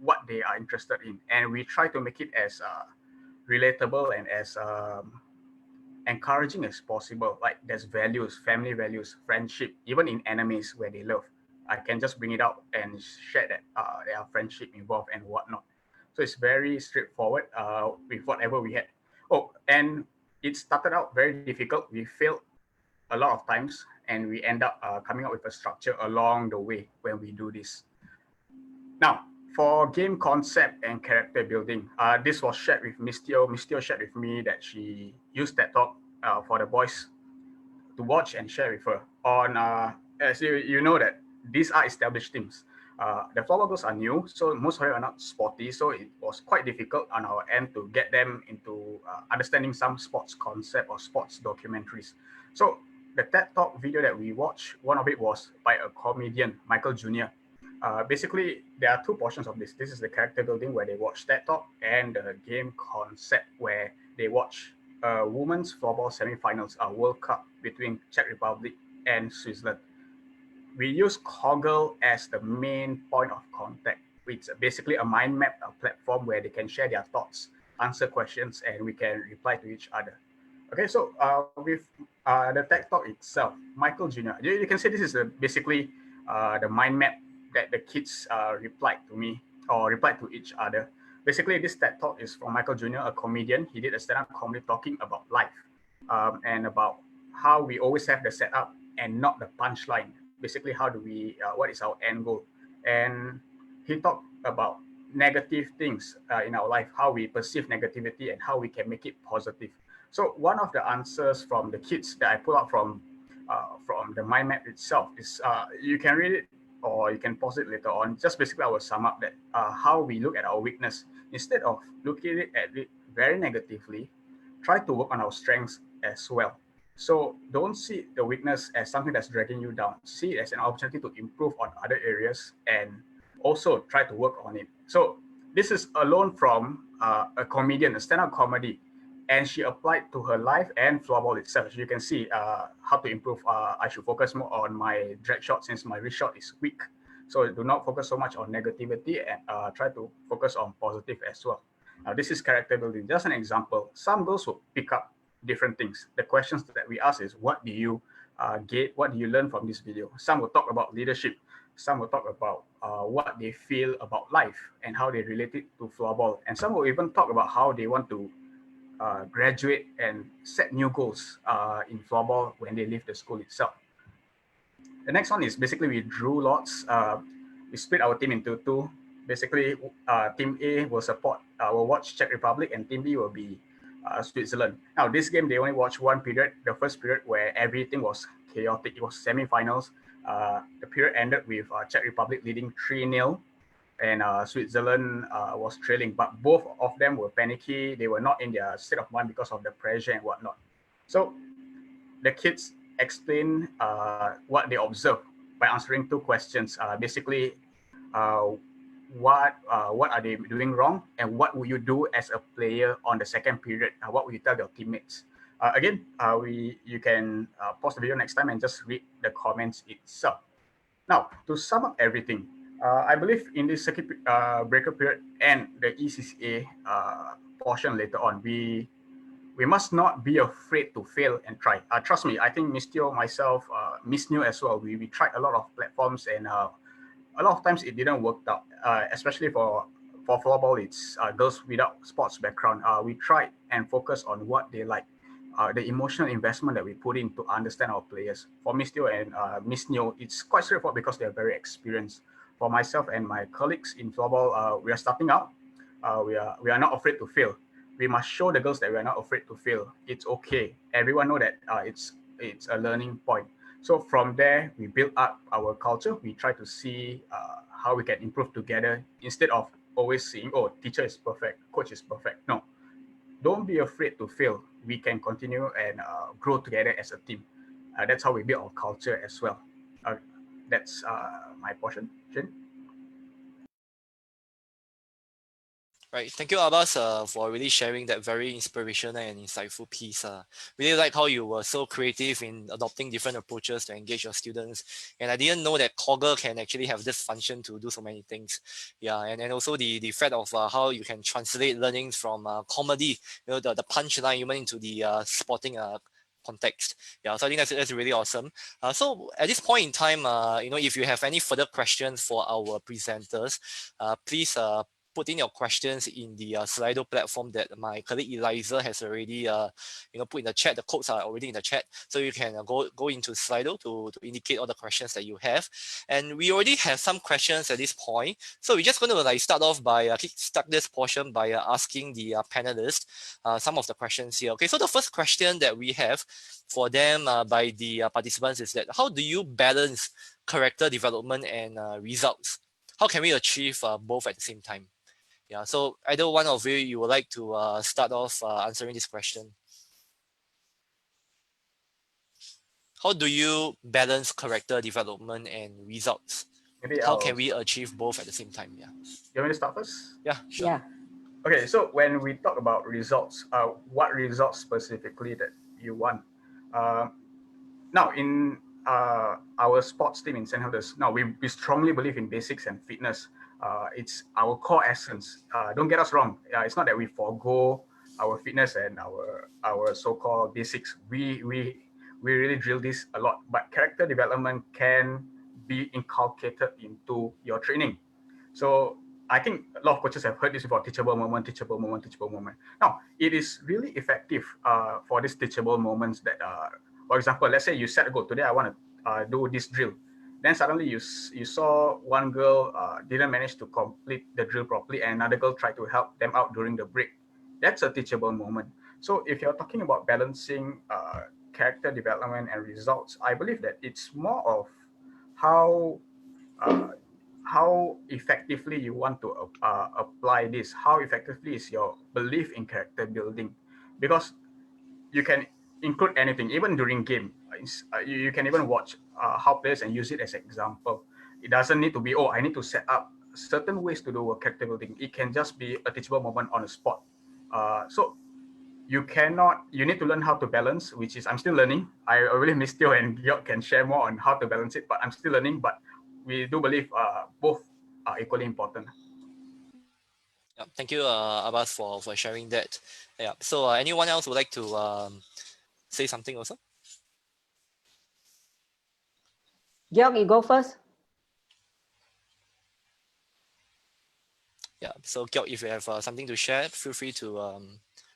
what they are interested in. And we try to make it as relatable and as encouraging as possible. Like there's values, family values, friendship, even in animes where they love. I can just bring it out and share that there are friendship involved and whatnot. So it's very straightforward with whatever we had. Oh, and it started out very difficult. We failed a lot of times and we end up coming up with a structure along the way when we do this. Now, for game concept and character building, this was shared with Miss Teo. Miss Teo shared with me that she used that talk for the boys to watch and share with her on, as you know that these are established teams. The floorball girls are new, so most of them are not sporty, so it was quite difficult on our end to get them into understanding some sports concept or sports documentaries. So the TED Talk video that we watched, one of it was by a comedian, Michael Jr. Basically, there are two portions of this. This is the character building where they watch TED Talk, and the game concept where they watch women's floorball semifinals, a World Cup between Czech Republic and Switzerland. We use Coggle as the main point of contact. It's basically a mind map, a platform where they can share their thoughts, answer questions, and we can reply to each other. Okay, so with the TED Talk itself, Michael Jr., you can see this is basically the mind map that the kids replied to me or replied to each other. Basically, this TED Talk is from Michael Jr., a comedian. He did a stand-up comedy talking about life and about how we always have the setup and not the punchline. Basically, how do we, what is our end goal? And he talked about negative things in our life, how we perceive negativity and how we can make it positive. So one of the answers from the kids that I pull out from the mind map itself is you can read it or you can pause it later on. Just basically, I will sum up that how we look at our weakness. Instead of looking at it very negatively, try to work on our strengths as well. So don't see the weakness as something that's dragging you down. See it as an opportunity to improve on other areas and also try to work on it. So this is alone from a comedian, a stand-up comedy, and she applied to her life and floorball itself. So you can see how to improve. I should focus more on my drag shot since my wrist shot is weak. So do not focus so much on negativity and try to focus on positive as well. Now this is character building. Just an example. Some girls will pick up different things. The questions that we ask is, what do you get? What do you learn from this video? Some will talk about leadership. Some will talk about what they feel about life and how they relate it to floorball. And some will even talk about how they want to graduate and set new goals in floorball when they leave the school itself. The next one is basically we drew lots. We split our team into two. Basically, Team A will watch Czech Republic, and Team B will be Switzerland. Now, this game, they only watched one period, the first period where everything was chaotic. It was semifinals. The period ended with Czech Republic leading 3-0, and Switzerland was trailing, but both of them were panicky. They were not in their state of mind because of the pressure and whatnot. So the kids explain what they observed by answering two questions. Basically, what are they doing wrong, and what will you do as a player on the second period? What will you tell your teammates? Again, you can pause the video next time and just read the comments itself. Now, to sum up everything, I believe in this circuit breaker period and the ECCA portion later on, we must not be afraid to fail and try. Trust me, I think Miss Teo, myself, Miss New as well, we tried a lot of platforms, and a lot of times it didn't work out, especially for floorball. It's girls without sports background. We tried and focused on what they like, the emotional investment that we put in to understand our players. For Miss Teo and Miss Neo, it's quite straightforward because they're very experienced. For myself and my colleagues in floorball, we are starting out. We are not afraid to fail. We must show the girls that we are not afraid to fail. It's okay. Everyone know that it's a learning point. So from there, we build up our culture. We try to see how we can improve together instead of always seeing, oh, teacher is perfect, coach is perfect. No, don't be afraid to fail. We can continue and grow together as a team. That's how we build our culture as well. That's my portion. Shin? Right. Thank you, Abbas, for really sharing that very inspirational and insightful piece. Really like how you were so creative in adopting different approaches to engage your students. And I didn't know that Coggle can actually have this function to do so many things. Yeah, and also the fact of how you can translate learnings from comedy, the punchline, even into the sporting context. Yeah, so I think that's really awesome. So at this point in time, if you have any further questions for our presenters, please put in your questions in the Slido platform that my colleague Eliza has already put in the chat. The codes are already in the chat, so you can go into Slido to indicate all the questions that you have. And we already have some questions at this point, so we're just going to start off by kickstart this portion by asking the panelists some of the questions here. Okay, so the first question that we have for them by the participants is that how do you balance character development and results? how can we achieve both at the same time? Yeah, so either one of you would like to start off answering this question. How do you balance character development and results? Maybe How can we achieve both at the same time? Yeah. You want me to start first? Yeah, sure. Yeah. Okay, so when we talk about results, what results specifically that you want? Now, in our sports team in St. Hilda's, now we strongly believe in basics and fitness. It's our core essence. Don't get us wrong. It's not that we forego our fitness and our so-called basics. We really drill this a lot, but character development can be inculcated into your training. So I think a lot of coaches have heard this before: teachable moment, teachable moment, teachable moment. Now, it is really effective for these teachable moments that, for example, let's say you set a goal. Today, I want to do this drill. Then suddenly you saw one girl didn't manage to complete the drill properly, and another girl tried to help them out during the break. That's a teachable moment. So if you're talking about balancing character development and results, I believe that it's more of how effectively you want to apply this. How effectively is your belief in character building? Because you can include anything, even during game. You can even watch how players and use it as an example. It doesn't need to be, oh, I need to set up certain ways to do a character building. It can just be a teachable moment on the spot. So you need to learn how to balance, which is I'm still learning. I really miss Theo and Georg can share more on how to balance it, but I'm still learning. But we do believe both are equally important. Yeah, thank you, Abbas, for sharing that. Yeah. So anyone else would like to say something also? Georg, you go first. Yeah. So Georg, if you have something to share, feel free to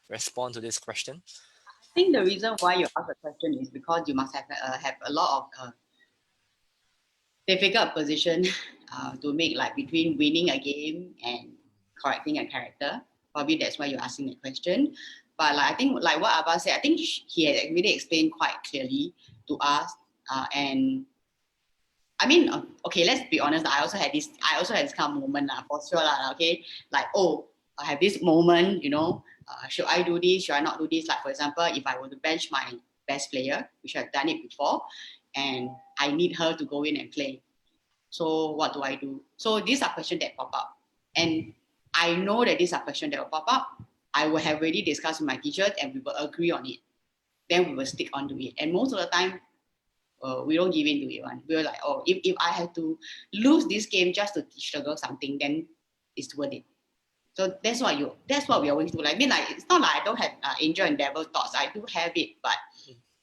respond to this question. I think the reason why you ask the question is because you must have a lot of difficult position to make, like between winning a game and correcting a character. Probably that's why you're asking the question. But like, I think, like what Abbas said, I think he had really explained quite clearly to us. And I mean, okay, let's be honest. I also had this kind of moment for sure okay, like, oh, I have this moment. Should I do this? Should I not do this? Like, for example, if I were to bench my best player, which I've done it before, and I need her to go in and play. So what do I do? So these are questions that pop up. And I know that these are questions that will pop up. I will have already discussed with my teachers and we will agree on it. Then we will stick on to it. And most of the time, we don't give in to it. We're like, oh, if I have to lose this game just to teach the girl something, then it's worth it. So that's what we always do. Like, I mean, like, it's not like I don't have angel and devil thoughts. I do have it, but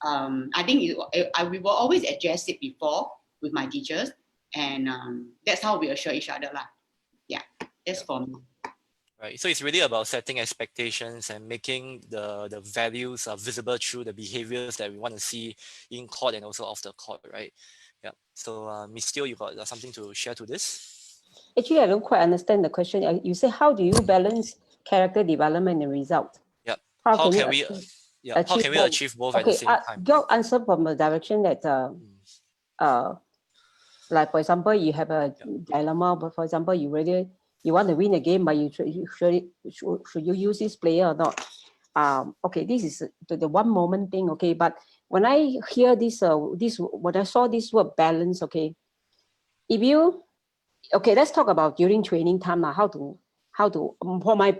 I think we will always address it before with my teachers, and that's how we assure each other, lah. Yeah, that's for me. Right. So it's really about setting expectations and making the values visible through the behaviors that we want to see in court and also off the court, right? Yeah. So Ms. Teo, you got something to share to this? Actually, I don't quite understand the question. You say, how do you balance character development and result? Yeah. How can we achieve both at the same time? Your answer from the direction that, like, for example, you have a dilemma, but for example, you want to win a game, but should you use this player or not? Okay, this is the one moment thing. Okay, but when I hear when I saw this word balance, okay, let's talk about during training time now. How to from my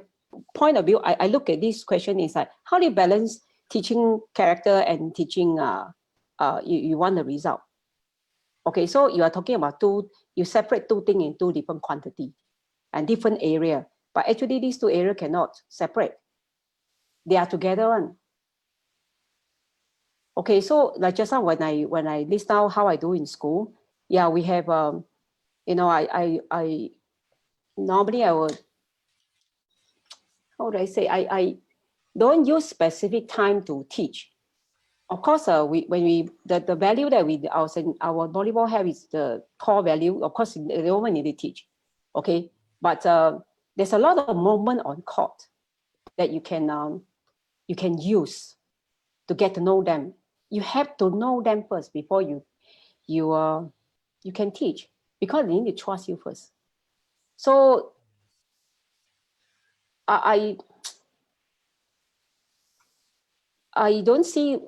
point of view, I look at this question is like, how do you balance teaching character and teaching you want the result? Okay, so you are talking about you separate two things in two different quantity and different area, but actually these two areas cannot separate. They are together one. Okay, so like just now when I list out how I do in school, yeah, we have I normally I would, how do I say, I don't use specific time to teach. Of course, the value that our volleyball have is the core value. Of course, they don't need to teach, okay. But there's a lot of moment on court that you can use to get to know them. You have to know them first before you can teach, because they need to trust you first. So I don't see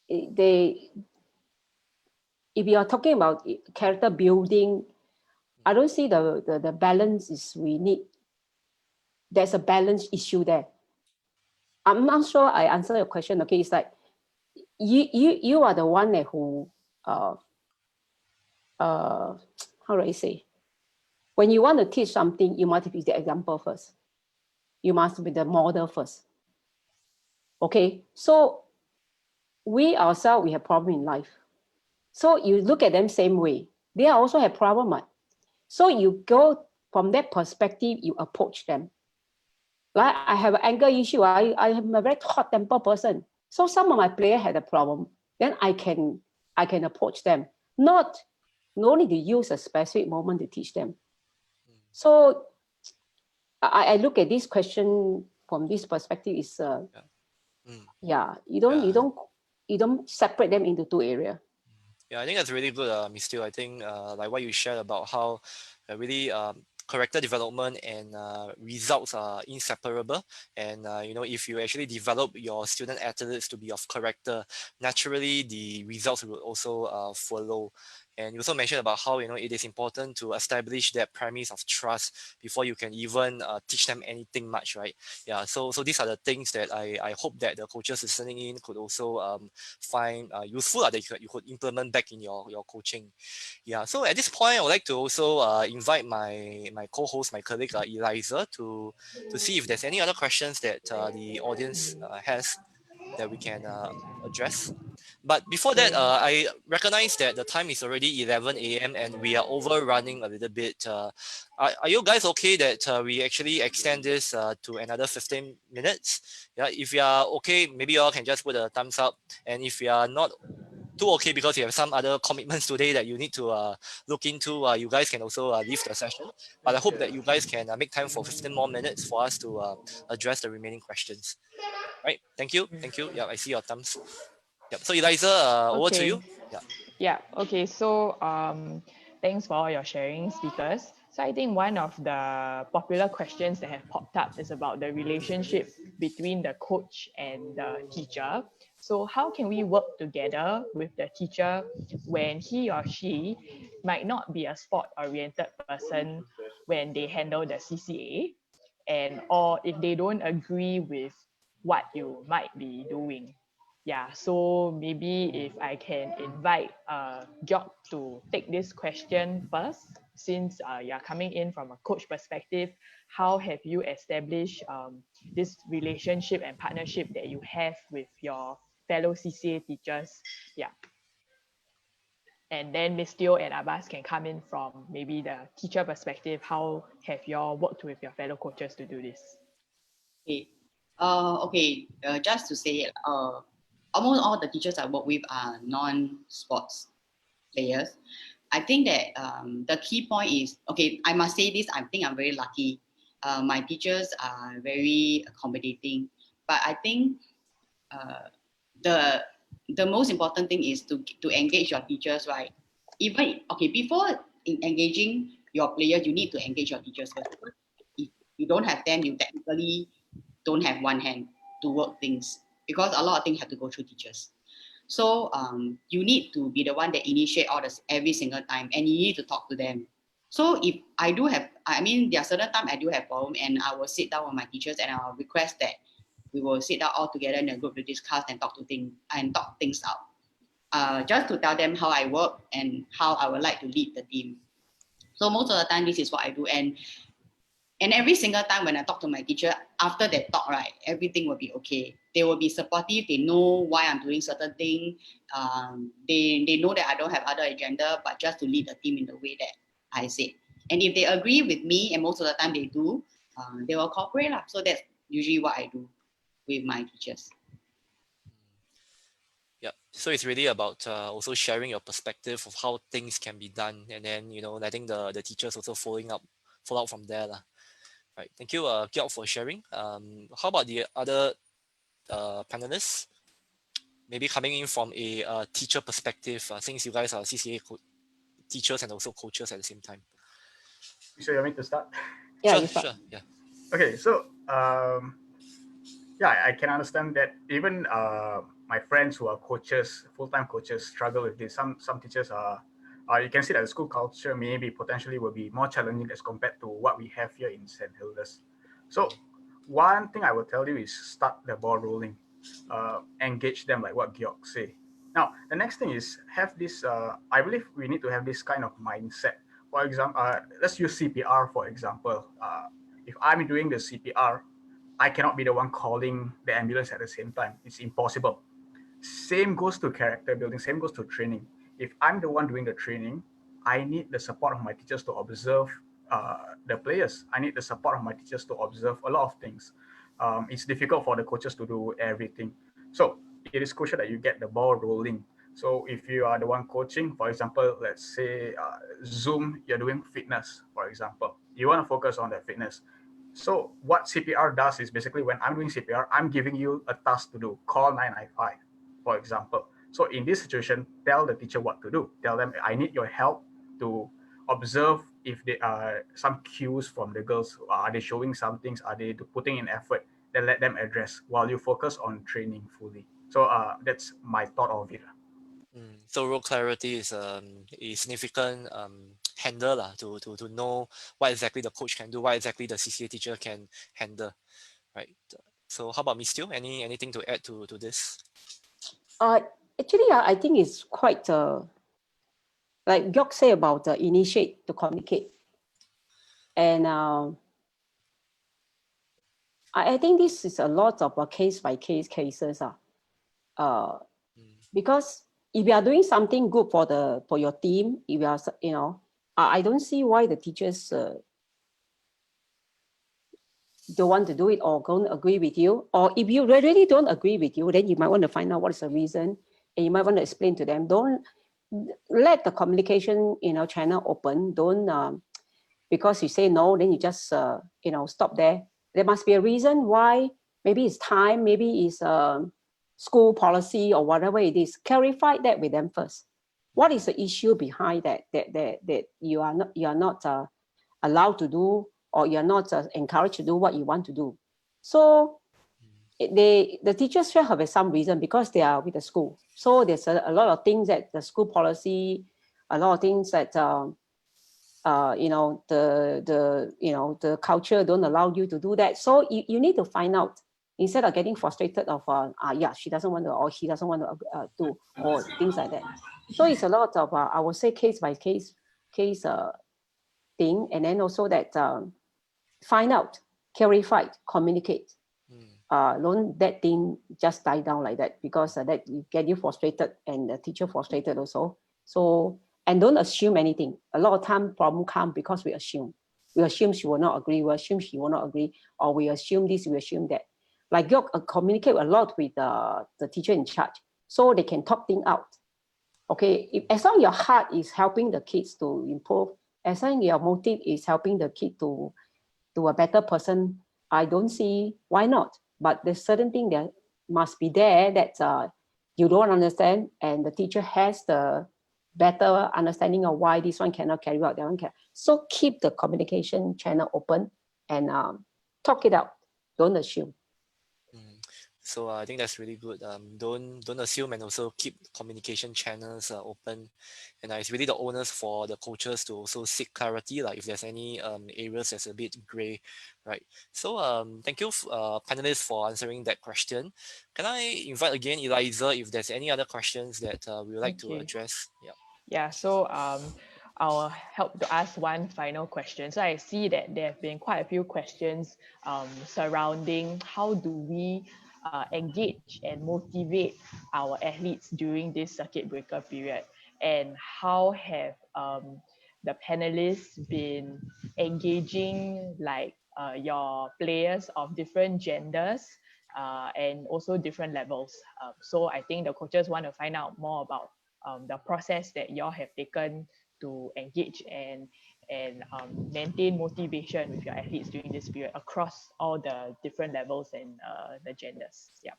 they. If you are talking about character building, I don't see the balance is we need. There's a balance issue there. I'm not sure I answer your question. Okay, it's like you are the one that who how do I say? When you want to teach something, you must be the example first. You must be the model first. Okay, so we ourselves, we have problem in life. So you look at them same way. They also have problem, right? So you go from that perspective, you approach them. Like I have an anger issue. I am a very hot temper person. So some of my players had a problem. Then I can approach them. Not only to use a specific moment to teach them. So I look at this question from this perspective is you don't separate them into two areas. Yeah, I think that's really good, Miss Teo. I think like what you shared about how really character development and results are inseparable. And if you actually develop your student athletes to be of character, naturally the results will also follow. And you also mentioned about how it is important to establish that premise of trust before you can even teach them anything much, right? Yeah. So these are the things that I hope that the coaches listening in could also find useful that you could implement back in your coaching. Yeah. So at this point, I would like to also invite my co-host, my colleague Eliza, to see if there's any other questions that the audience has that we can address. But before that, I recognize that the time is already 11 a.m. and we are overrunning a little bit. Are you guys okay that we actually extend this to another 15 minutes? Yeah, if you are okay, maybe you all can just put a thumbs up. And if you are not too okay because you have some other commitments today that you need to look into, you guys can also leave the session. But I hope that you guys can make time for 15 more minutes for us to address the remaining questions. Right? Thank you. Thank you. Yeah, I see your thumbs. Yep. So Eliza, over to you. Yeah. Yeah. Okay. So thanks for all your sharing, speakers. So I think one of the popular questions that have popped up is about the relationship between the coach and the teacher. So how can we work together with the teacher when he or she might not be a sport-oriented person when they handle the CCA, and or if they don't agree with what you might be doing? Yeah, so maybe if I can invite Job to take this question first, since you're coming in from a coach perspective, how have you established this relationship and partnership that you have with your fellow CCA teachers? Yeah. And then Ms. Teo and Abbas can come in from maybe the teacher perspective. How have you all worked with your fellow coaches to do this? Okay. Just to say, almost all the teachers I work with are non-sports players. I think that the key point is, okay, I must say this, I think I'm very lucky. My teachers are very accommodating, but I think the most important thing is to engage your teachers, right? Even, okay, before engaging your players, you need to engage your teachers first. If you don't have them, you technically don't have one hand to work things, because a lot of things have to go through teachers. So you need to be the one that initiate all this every single time, and you need to talk to them. So if I do have, I mean, there are certain times I do have problem, and I will sit down with my teachers and I'll request that we will sit down all together in a group to discuss and talk things out. Just to tell them how I work and how I would like to lead the team. So most of the time, this is what I do, and every single time when I talk to my teacher, after that talk, right, everything will be okay. They will be supportive. They know why I'm doing certain thing. They know that I don't have other agenda, but just to lead the team in the way that I said. And if they agree with me, and most of the time they do, they will cooperate. So that's usually what I do with my teachers. Yeah. So it's really about also sharing your perspective of how things can be done, and then letting the teachers also follow up from there. Right. Thank you, Georg, for sharing. How about the other panelists? Maybe coming in from a teacher perspective, since you guys are CCA teachers and also coaches at the same time. So you want me to start? Yeah, sure, you start. sure. Yeah. Okay, so yeah, I can understand that even my friends who are coaches, full-time coaches, struggle with this. Some teachers are, you can see that the school culture maybe potentially will be more challenging as compared to what we have here in St. Hilda's. So one thing I will tell you is start the ball rolling, engage them like what Georg say. Now the next thing is have this. I believe we need to have this kind of mindset. For example, let's use CPR for example. If I'm doing the CPR, I cannot be the one calling the ambulance at the same time. It's impossible. Same goes to character building, same goes to training. If I'm the one doing the training, I need the support of my teachers to observe the players. I need the support of my teachers to observe a lot of things. It's difficult for the coaches to do everything. So it is crucial that you get the ball rolling. So if you are the one coaching, for example, let's say Zoom, you're doing fitness, for example, you want to focus on that fitness. So what CPR does is basically when I'm doing CPR, I'm giving you a task to do, call 995, for example. So in this situation, tell the teacher what to do. Tell them, I need your help to observe if there are some cues from the girls. Are they showing some things? Are they putting in effort? Then let them address while you focus on training fully. So that's my thought of it. So role clarity is a significant handle lah, to know what exactly the coach can do, what exactly the CCA teacher can handle, right? So how about Miss Teo? Anything to add to this? Actually, I think it's quite like Georg say about initiate to communicate, and I think this is a lot of case by case cases. Because if you are doing something good for your team, if you are, I don't see why the teachers don't want to do it or don't agree with you. Or if you really don't agree with you, then you might want to find out what is the reason, and you might want to explain to them. Don't let the communication channel open. Don't because you say no, then you just stop there. There must be a reason why. Maybe it's time. Maybe it's school policy or whatever it is. Clarify that with them first. What is the issue behind that you are not allowed to do, or you're not encouraged to do what you want to do? So the teachers should have some reason because they are with the school. So there's a lot of things that the school policy, a lot of things that the culture don't allow you to do that. So you need to find out instead of getting frustrated of she doesn't want to, or he doesn't want to do, or things like that. So it's a lot of I would say case by case thing, and then also that find out, clarify, communicate. Don't that thing just die down like that, because that get you frustrated and the teacher frustrated also. So, and don't assume anything. A lot of time problem come because we assume. We assume she will not agree. We assume she will not agree, or we assume this, we assume that. Like you communicate a lot with the teacher in charge, so they can talk things out. Okay, as long as your heart is helping the kids to improve, as long as your motive is helping the kid to a better person, I don't see why not. But there's certain thing that must be there that you don't understand, and the teacher has the better understanding of why this one cannot carry out, that one can. So keep the communication channel open and talk it out. Don't assume. So I think that's really good. Don't assume, and also keep communication channels open. And it's really the onus for the coaches to also seek clarity, like if there's any areas that's a bit gray, right? So thank you panelists for answering that question. Can I invite again Eliza if there's any other questions that we would like to address? Yeah. Yeah, so I'll help to ask one final question. So I see that there have been quite a few questions surrounding how do we engage and motivate our athletes during this circuit breaker period, and how have the panelists been engaging like your players of different genders and also different levels. So I think the coaches want to find out more about the process that y'all have taken to engage and maintain motivation with your athletes during this period across all the different levels and the genders. Yeah.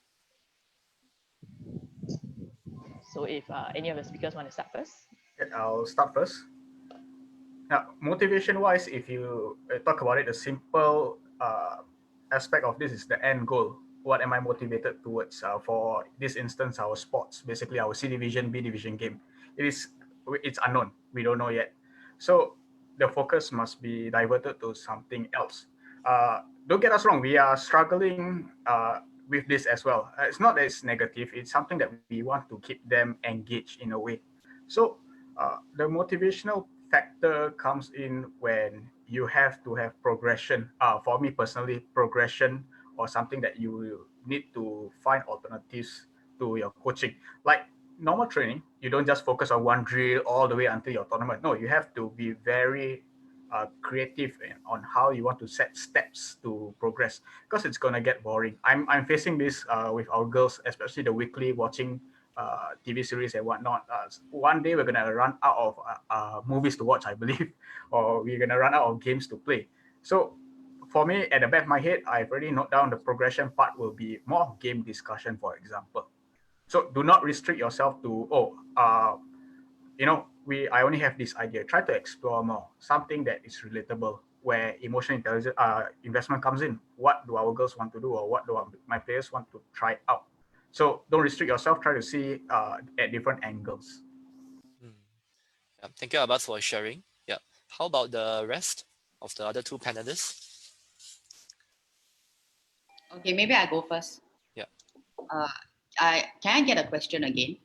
So if any of the speakers want to start first. I'll start first. Now, motivation-wise, if you talk about it, the simple aspect of this is the end goal. What am I motivated towards? For this instance, our sports, basically our C division, B division game, it's unknown. We don't know yet. So the focus must be diverted to something else. Don't get us wrong. We are struggling with this as well. It's not that it's negative. It's something that we want to keep them engaged in a way. So the motivational factor comes in when you have to have progression. For me personally, progression or something that you need to find alternatives to your coaching. Like normal training, you don't just focus on one drill all the way until your tournament. No, you have to be very creative on how you want to set steps to progress because it's gonna get boring. I'm facing this with our girls, especially the weekly watching TV series and whatnot. One day we're gonna run out of movies to watch, I believe, or we're gonna run out of games to play. So for me, at the back of my head, I've already noted down the progression part will be more game discussion, for example. So do not restrict yourself to I only have this idea. Try to explore more, something that is relatable, where emotional intelligence investment comes in. What do our girls want to do, or what do my players want to try out? So don't restrict yourself. Try to see at different angles. Yeah, thank you, Abbas, for sharing. Yeah. How about the rest of the other two panelists? Okay, maybe I go first. Yeah. Can I get a question again?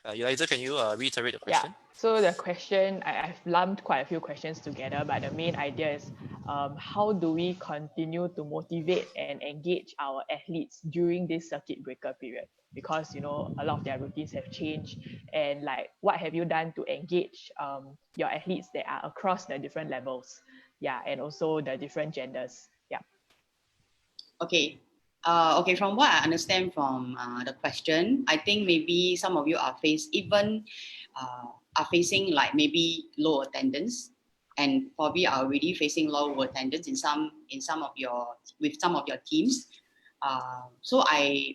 Eliza, can you reiterate the Yeah. question? So the question, I've lumped quite a few questions together, but the main idea is how do we continue to motivate and engage our athletes during this circuit breaker period? Because, a lot of their routines have changed. And like, what have you done to engage your athletes that are across the different levels? Yeah, and also the different genders. Yeah. Okay. Okay, from what I understand from the question, I think maybe some of you are facing like maybe low attendance, and probably are already facing low attendance in some of your teams. So I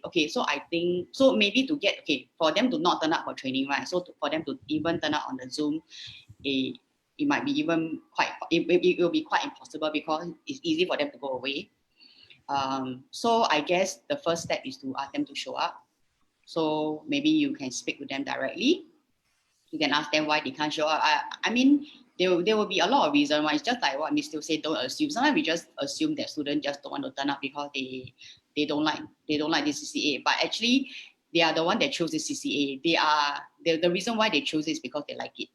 think so maybe to get for them to not turn up for training, right? So for them to even turn up on the Zoom, it might be even it will be quite impossible because it's easy for them to go away. So I guess the first step is to ask them to show up. So maybe you can speak with them directly. You can ask them why they can't show up. I mean, there will be a lot of reasons why. It's just like what Miss Still said, don't assume. Sometimes we just assume that students just don't want to turn up because they don't like this CCA. But actually, they are the one that chose this CCA. The reason why they chose it is because they like it.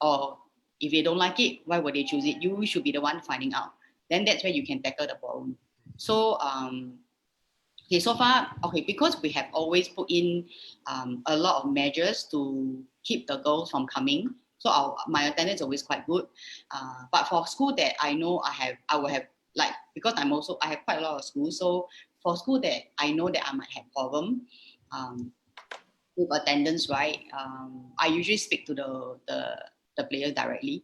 Or if they don't like it, why would they choose it? You should be the one finding out. Then that's where you can tackle the problem. So so far, because we have always put in a lot of measures to keep the girls from coming. So my attendance is always quite good. But for school that I know I will have like, because I have quite a lot of schools. So for school that I know that I might have problem with attendance, right? I usually speak to the players directly,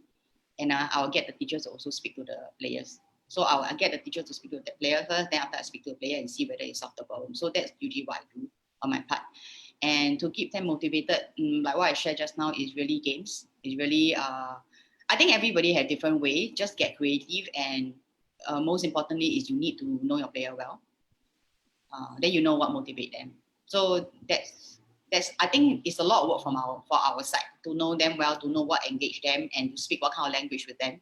and I'll get the teachers to also speak to the players. So I'll get the teacher to speak to the player first, then after I speak to the player and see whether it solves the problem. So that's usually what I do on my part. And to keep them motivated, like what I shared just now, is really games. It's really, I think everybody has different ways. Just get creative, and most importantly is you need to know your player well. Then you know what motivates them. So that's I think it's a lot of work for our side to know them well, to know what engage them, and to speak what kind of language with them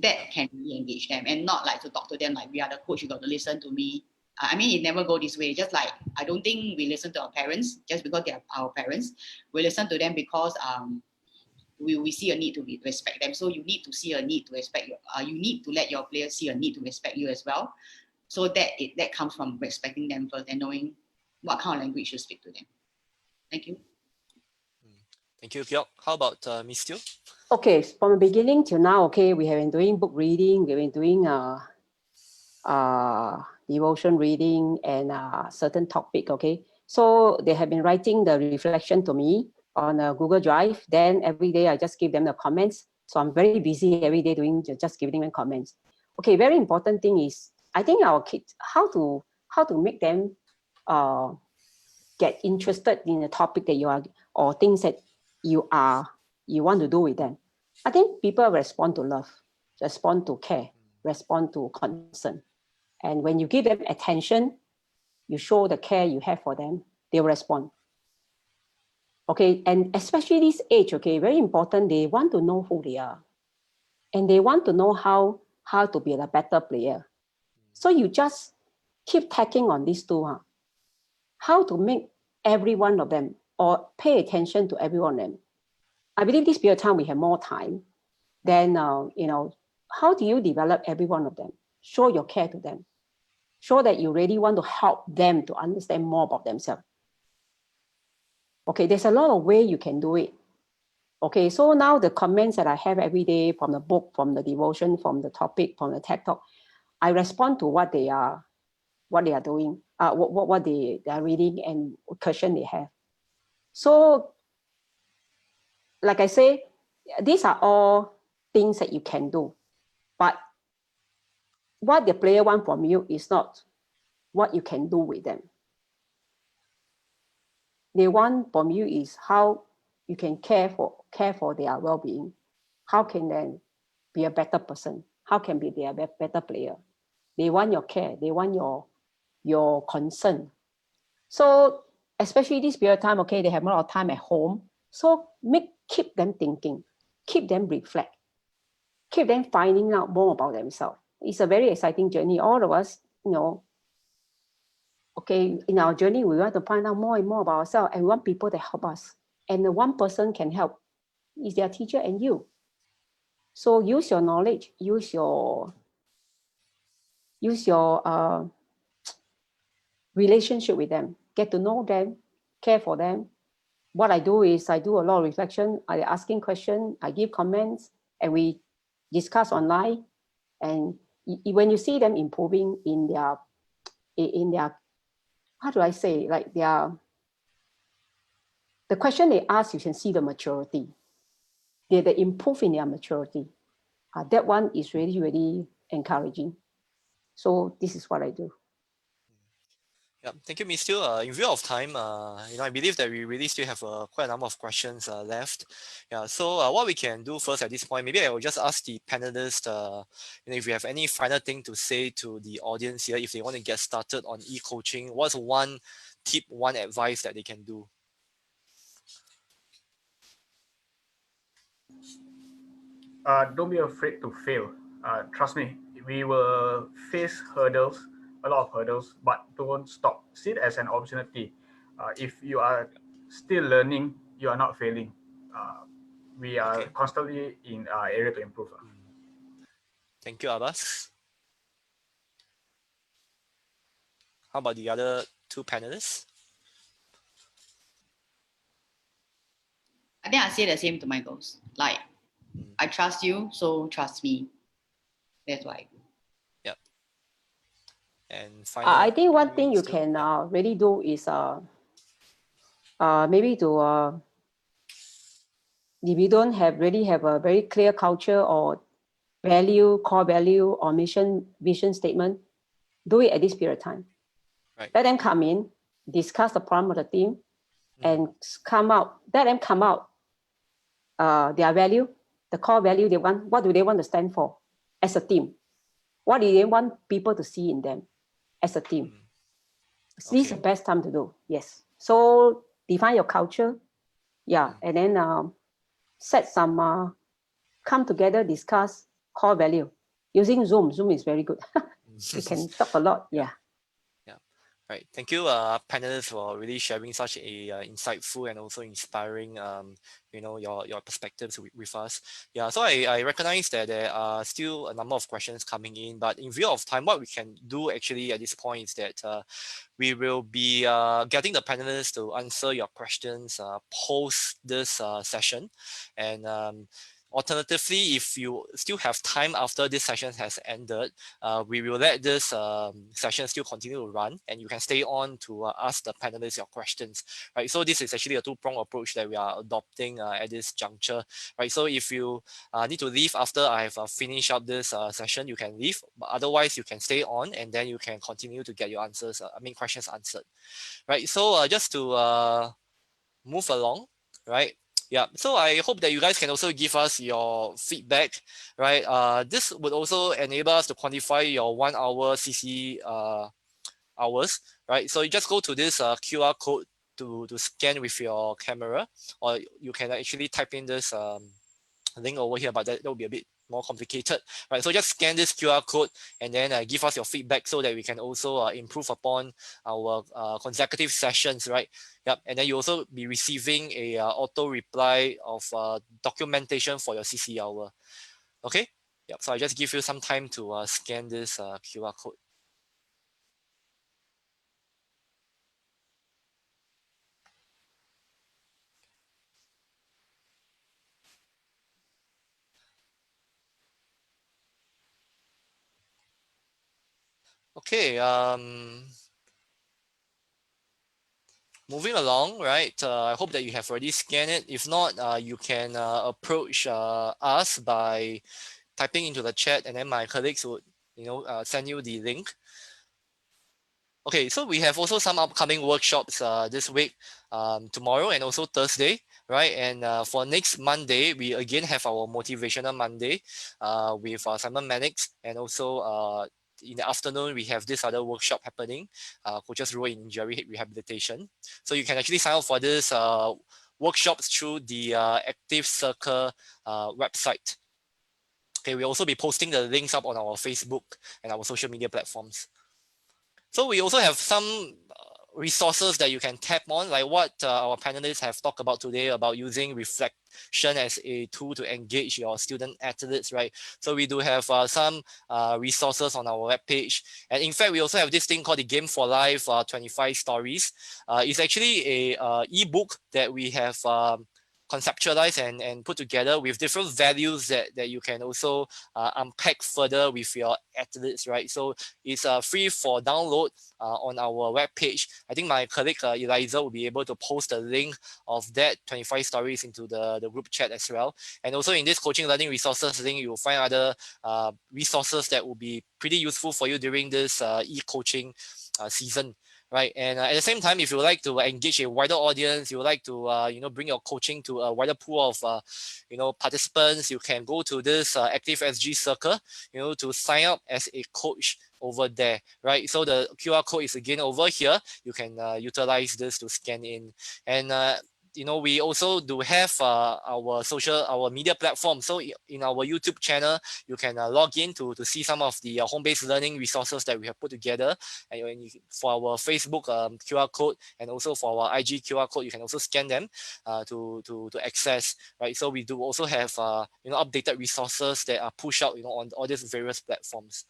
that can really engage them, and not like to talk to them like we are the coach, you got to listen to me. I mean, it never go this way. Just like I don't think we listen to our parents just because they are our parents. We listen to them because we see a need to respect them. So you need to see a need to respect you. You need to let your players see a need to respect you as well. So that comes from respecting them first and knowing what kind of language you speak to them. Thank you. Thank you, Kyok. How about Miss Teo? Okay, from the beginning till now, okay, we have been doing book reading, we've been doing devotion reading and certain topic, okay. So they have been writing the reflection to me on a Google Drive. Then every day I just give them the comments. So I'm very busy every day doing just giving them comments. Okay, very important thing is I think our kids, how to make them get interested in the topic that you are, or things that you want to do with them. I think people respond to love, respond to care, respond to concern. And when you give them attention, you show the care you have for them, they'll respond. Okay, and especially this age, okay, very important, they want to know who they are. And they want to know how to be a better player. So you just keep tacking on these two, how to make every one of them or pay attention to every one of them. I believe this period of time we have more time. Then, how do you develop every one of them? Show your care to them. Show that you really want to help them to understand more about themselves. Okay, there's a lot of ways you can do it. Okay, so now the comments that I have every day from the book, from the devotion, from the topic, from the TED Talk, I respond to what they are doing, what they are reading and what question they have. So, like I say, these are all things that you can do. But what the player wants from you is not what you can do with them. They want from you is how you can care for their well-being. How can they be a better person? How can be their better player? They want your care. They want your concern. So especially this period of time, okay, they have a lot of time at home. So keep them thinking, keep them reflect, keep them finding out more about themselves. It's a very exciting journey. All of us, okay, in our journey, we want to find out more and more about ourselves, and we want people to help us. And the one person can help is their teacher and you. So use your knowledge, use your relationship with them, get to know them, care for them. What I do is I do a lot of reflection. I asking questions, I give comments, and we discuss online. And when you see them improving in their, how do I say, like the question they ask, you can see the maturity. They improve in their maturity. That one is really, really encouraging. So this is what I do. Yeah, thank you, Ms. Teo. In view of time, I believe that we really still have quite a number of questions left. Yeah, so what we can do first at this point, maybe I will just ask the panelists, if you have any final thing to say to the audience here, if they want to get started on e-coaching, what's one tip, one advice that they can do? Don't be afraid to fail. Trust me, we will face hurdles, a lot of hurdles, but don't stop. See it as an opportunity. If you are still learning, you are not failing. We are constantly in area to improve. Thank you, Abbas. How about the other two panelists? I think I say the same to my girls. Like, I trust you, so trust me. That's why. Yep. And finally, I think one thing you can really do is maybe to if you don't really have a very clear culture or core value or vision statement, do it at this period of time. Right. Let them come in, discuss the problem of the team, and let them come out their value, the core value they want. What do they want to stand for as a team? What do they want people to see in them as a team? So this is the best time to do. Yes. So define your culture. Yeah. And then set some, come together, discuss core value. Using Zoom. Zoom is very good. We can talk a lot. Yeah. Right. Thank you, panelists, for really sharing such a insightful and also inspiring, your perspectives with us. Yeah. So I recognize that there are still a number of questions coming in, but in view of time, what we can do actually at this point is that we will be getting the panelists to answer your questions post this session, and alternatively, if you still have time after this session has ended, we will let this session still continue to run, and you can stay on to ask the panelists your questions, right? So this is actually a two-pronged approach that we are adopting at this juncture, right? So if you need to leave after I have finished up this session, you can leave, but otherwise you can stay on, and then you can continue to get your answers, questions answered, right? So just to move along, right? Yeah, so I hope that you guys can also give us your feedback, right? This would also enable us to quantify your 1 hour CC hours, right? So you just go to this QR code to scan with your camera, or you can actually type in this link over here, but that will be a bit more complicated, right? So just scan this QR code and then give us your feedback so that we can also improve upon our consecutive sessions, right? Yep, and then you also be receiving a auto reply of documentation for your CC hour. Okay. Yep. So I just give you some time to scan this QR code. Okay. Moving along, right? I hope that you have already scanned it. If not, you can approach us by typing into the chat, and then my colleagues would, send you the link. Okay, so we have also some upcoming workshops this week, tomorrow and also Thursday, right? And for next Monday, we again have our Motivational Monday with Simon Mannix, and also in the afternoon, we have this other workshop happening, coach's role in injury rehabilitation. So you can actually sign up for this workshops through the Active Circle website. Okay, we'll also be posting the links up on our Facebook and our social media platforms. So we also have some resources that you can tap on, like what our panelists have talked about today about using reflection as a tool to engage your student athletes, right? So we do have some resources on our webpage. And in fact, we also have this thing called the Game for Life 25 Stories. It's actually a ebook that we have conceptualized and put together with different values that you can also unpack further with your athletes, right? So it's free for download on our webpage. I think my colleague Eliza will be able to post the link of that 25 stories into the group chat as well. And also in this coaching learning resources link, you will find other resources that will be pretty useful for you during this e-coaching season. Right, and at the same time, if you would like to engage a wider audience, you would like to bring your coaching to a wider pool of participants, you can go to this Active SG Circle, to sign up as a coach over there, right? So the QR code is again over here. You can utilize this to scan in, and we also do have our media platform. So in our YouTube channel, you can log in to see some of the home-based learning resources that we have put together. And for our Facebook QR code and also for our IG QR code, you can also scan them to access, right? So we do also have updated resources that are pushed out on all these various platforms.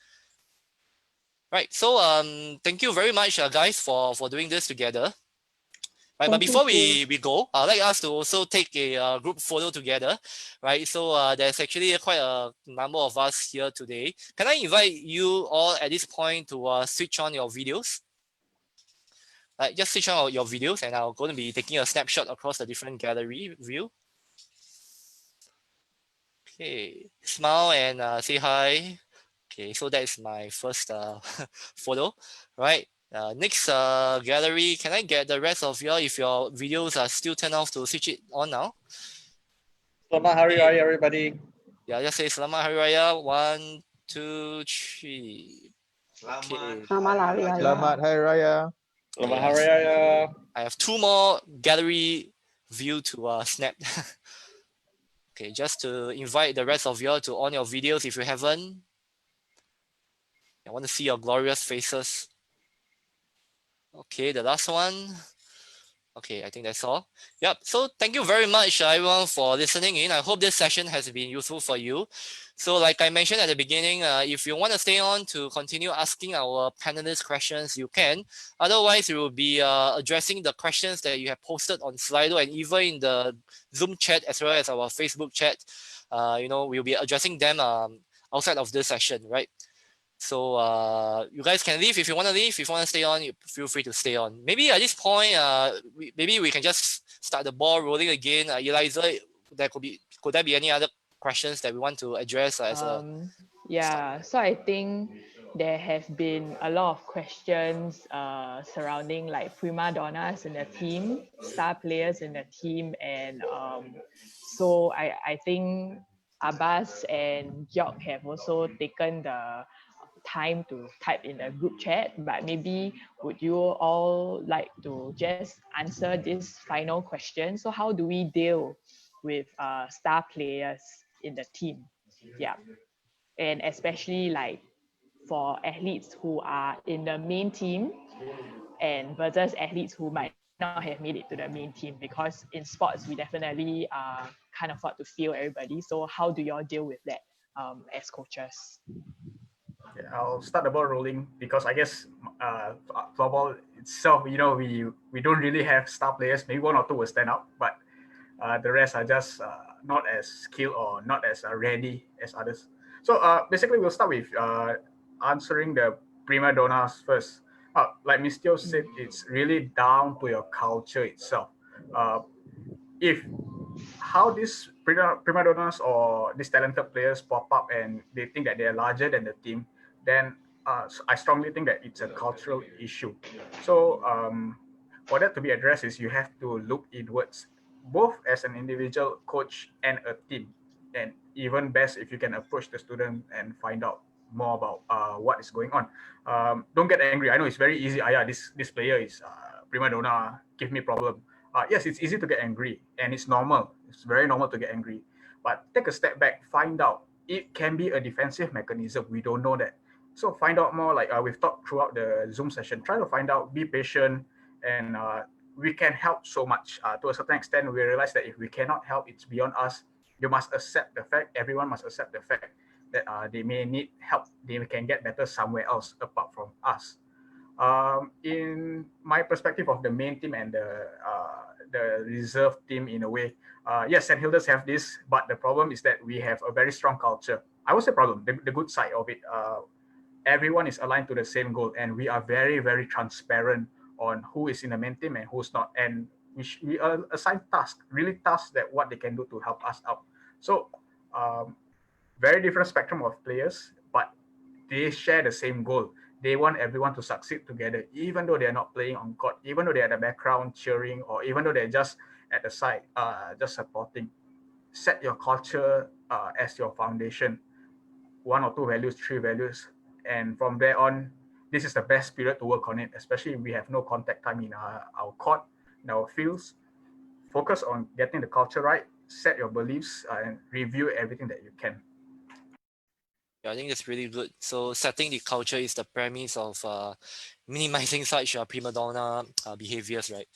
Right. So thank you very much, guys, for doing this together. Right, but before we go, I'd like us to also take a group photo together, right? So there's actually quite a number of us here today. Can I invite you all at this point to switch on your videos? Right, just switch on your videos, and I'm going to be taking a snapshot across the different gallery view. Okay, smile and say hi. Okay, so that is my first photo, right? Next gallery, can I get the rest of you if your videos are still turned off to switch it on now? Selamat Hari Raya, everybody. Yeah, just say Selamat Hari Raya. 1, 2, 3. Okay. Selamat Hari Raya. Selamat Hari Raya. Selamat Hari Raya. I have 2 more gallery view to snap. Okay, just to invite the rest of you all to on your videos if you haven't. I want to see your glorious faces. Okay, the last one. Okay, I think that's all. Yep. So thank you very much, everyone, for listening in. I hope this session has been useful for you. So like I mentioned at the beginning, if you want to stay on to continue asking our panelists questions, you can. Otherwise, we will be addressing the questions that you have posted on Slido and even in the Zoom chat as well as our Facebook chat. We'll be addressing them outside of this session, right? So you guys can leave if you want to leave. If you want to stay on, you feel free to stay on. Maybe at this point, maybe we can just start the ball rolling again. Eliza, could there be any other questions that we want to address as Yeah, so I think there have been a lot of questions surrounding like prima donnas in the team, star players in the team, and so I think Abbas and Georg have also taken the time to type in the group chat, but maybe would you all like to just answer this final question? So how do we deal with star players in the team? Yeah, and especially like for athletes who are in the main team and versus athletes who might not have made it to the main team, because in sports we definitely can't afford to fail everybody. So how do you all deal with that as coaches? Yeah, I'll start the ball rolling because I guess floorball itself, we don't really have star players. Maybe one or two will stand out, but the rest are just not as skilled or not as ready as others. So basically, we'll start with answering the prima donnas first. Like Ms. Teo said, it's really down to your culture itself. If how these prima donnas or these talented players pop up and they think that they're larger than the team, then I strongly think that it's a cultural issue. So for that to be addressed is you have to look inwards, both as an individual coach and a team. And even best if you can approach the student and find out more about what is going on. Don't get angry. I know it's very easy. Yeah, this player is prima donna, give me problem. Yes, it's easy to get angry and it's normal. It's very normal to get angry. But take a step back, find out. It can be a defensive mechanism. We don't know that. So find out more, like we've talked throughout the Zoom session. Try to find out, be patient, and we can help so much. To a certain extent, we realize that if we cannot help, it's beyond us. You must accept the fact, everyone must accept the fact that they may need help. They can get better somewhere else apart from us. In my perspective of the main team and the reserve team, in a way, yes, St. Hilda's have this, but the problem is that we have a very strong culture. I would say problem, the good side of it, everyone is aligned to the same goal, and we are very, very transparent on who is in the main team and who's not, and we assign tasks, really tasks that what they can do to help us out. So very different spectrum of players, but they share the same goal. They want everyone to succeed together, even though they're not playing on court, even though they're at the background cheering, or even though they're just at the side, just supporting. Set your culture as your foundation. One or two values, three values. And from there on, this is the best period to work on it, especially if we have no contact time in our court, in our fields. Focus on getting the culture right, set your beliefs, and review everything that you can. Yeah, I think that's really good. So setting the culture is the premise of minimizing such prima donna behaviors, right?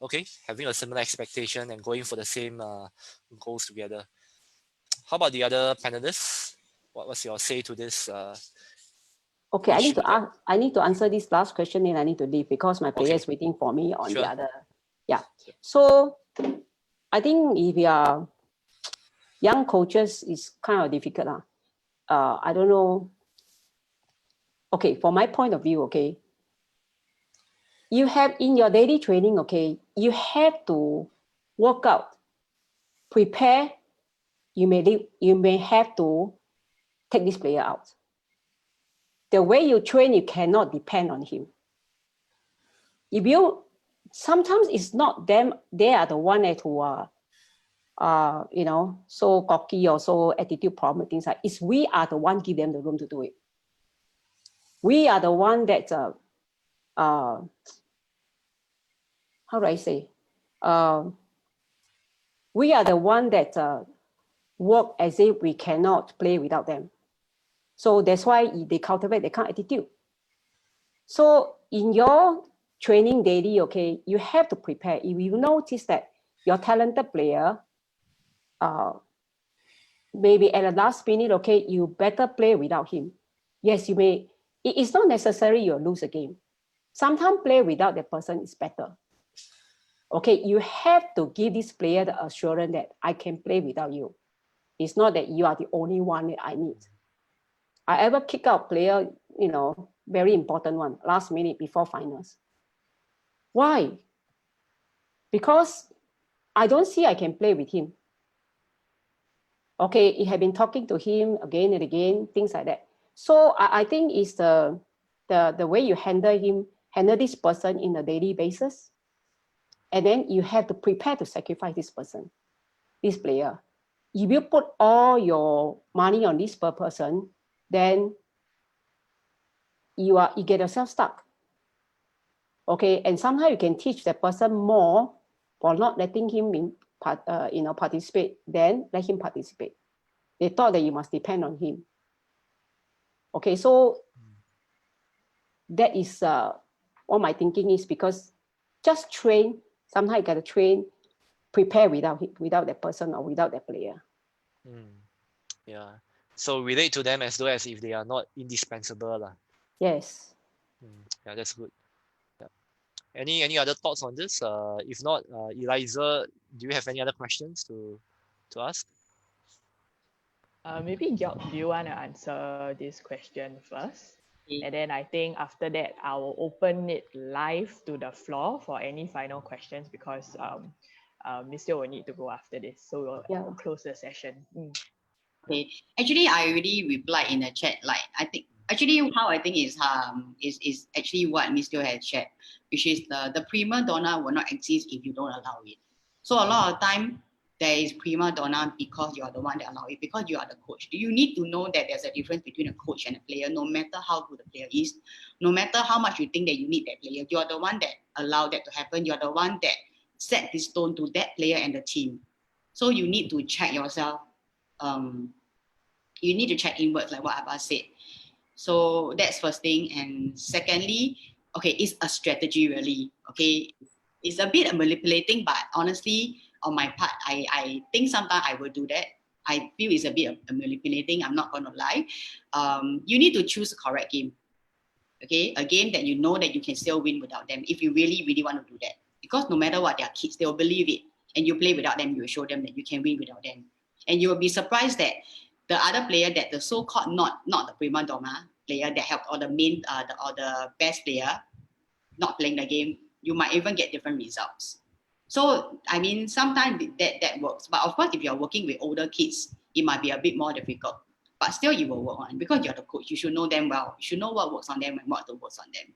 Okay, having a similar expectation and going for the same goals together. How about the other panelists? What's your say to this? Okay, I need to answer this last question, and I need to leave because my player is waiting for me on Sure. the other. Yeah. So I think if you are young coaches, it's kind of difficult. I don't know. Okay, from my point of view, okay, you have in your daily training, okay, you have to work out, prepare. You may have to take this player out. The way you train, you cannot depend on him. If you sometimes it's not them; they are the one that who are, so cocky or so attitude problem, things like. It's we are the one give them the room to do it. We are the one that how do I say? We are the one that work as if we cannot play without them. So that's why they cultivate that kind of attitude. So in your training daily, okay, you have to prepare. If you notice that your talented player, maybe at the last minute, okay, you better play without him. Yes, you may. It is not necessary you'll lose a game. Sometimes play without the person is better. Okay, you have to give this player the assurance that I can play without you. It's not that you are the only one that I need. I ever kick out player, very important one, last minute before finals. Why? Because I don't see I can play with him. Okay, it had been talking to him again and again, things like that. So I think it's the way you handle this person in a daily basis. And then you have to prepare to sacrifice this person, this player. If you put all your money on this per person, then you get yourself stuck. Okay, and somehow you can teach that person more for not letting him participate, then let him participate. They thought that you must depend on him. Okay, so that is what my thinking is, because just train, sometimes you got to train, prepare without that person or without that player. Yeah. So relate to them as though as if they are not indispensable lah. Yes. Yeah, that's good. Yeah. Any other thoughts on this? If not, Eliza, do you have any other questions to ask? Maybe Gyok, do you want to answer this question first? And then I think after that, I will open it live to the floor for any final questions, because Mr. will need to go after this. So we'll close the session. Okay. Actually, I already replied in the chat. Like, I think actually how I think is actually what Mr. has shared, which is the prima donna will not exist if you don't allow it. So a lot of time there is prima donna because you are the one that allow it, because you are the coach. You need to know that there's a difference between a coach and a player. No matter how good the player is, no matter how much you think that you need that player, you are the one that allow that to happen. You are the one that set this tone to that player and the team. So you need to check yourself. You need to check inwards, like what Abba said. So that's first thing. And secondly, okay, it's a strategy really. Okay, it's a bit manipulating, but honestly, on my part, I think sometimes I will do that. I feel it's a bit of manipulating. I'm not going to lie. You need to choose a correct game. Okay, a game that you know that you can still win without them. If you really, really want to do that, because no matter what, they are kids, they will believe it. And you play without them, you will show them that you can win without them. And you will be surprised that the other player, that the so-called not the prima donna player that helped, or the main or the best player not playing the game, you might even get different results. So I mean, sometimes that works. But of course, if you're working with older kids, it might be a bit more difficult. But still, you will work on it, because you're the coach. You should know them well. You should know what works on them and what don't work on them.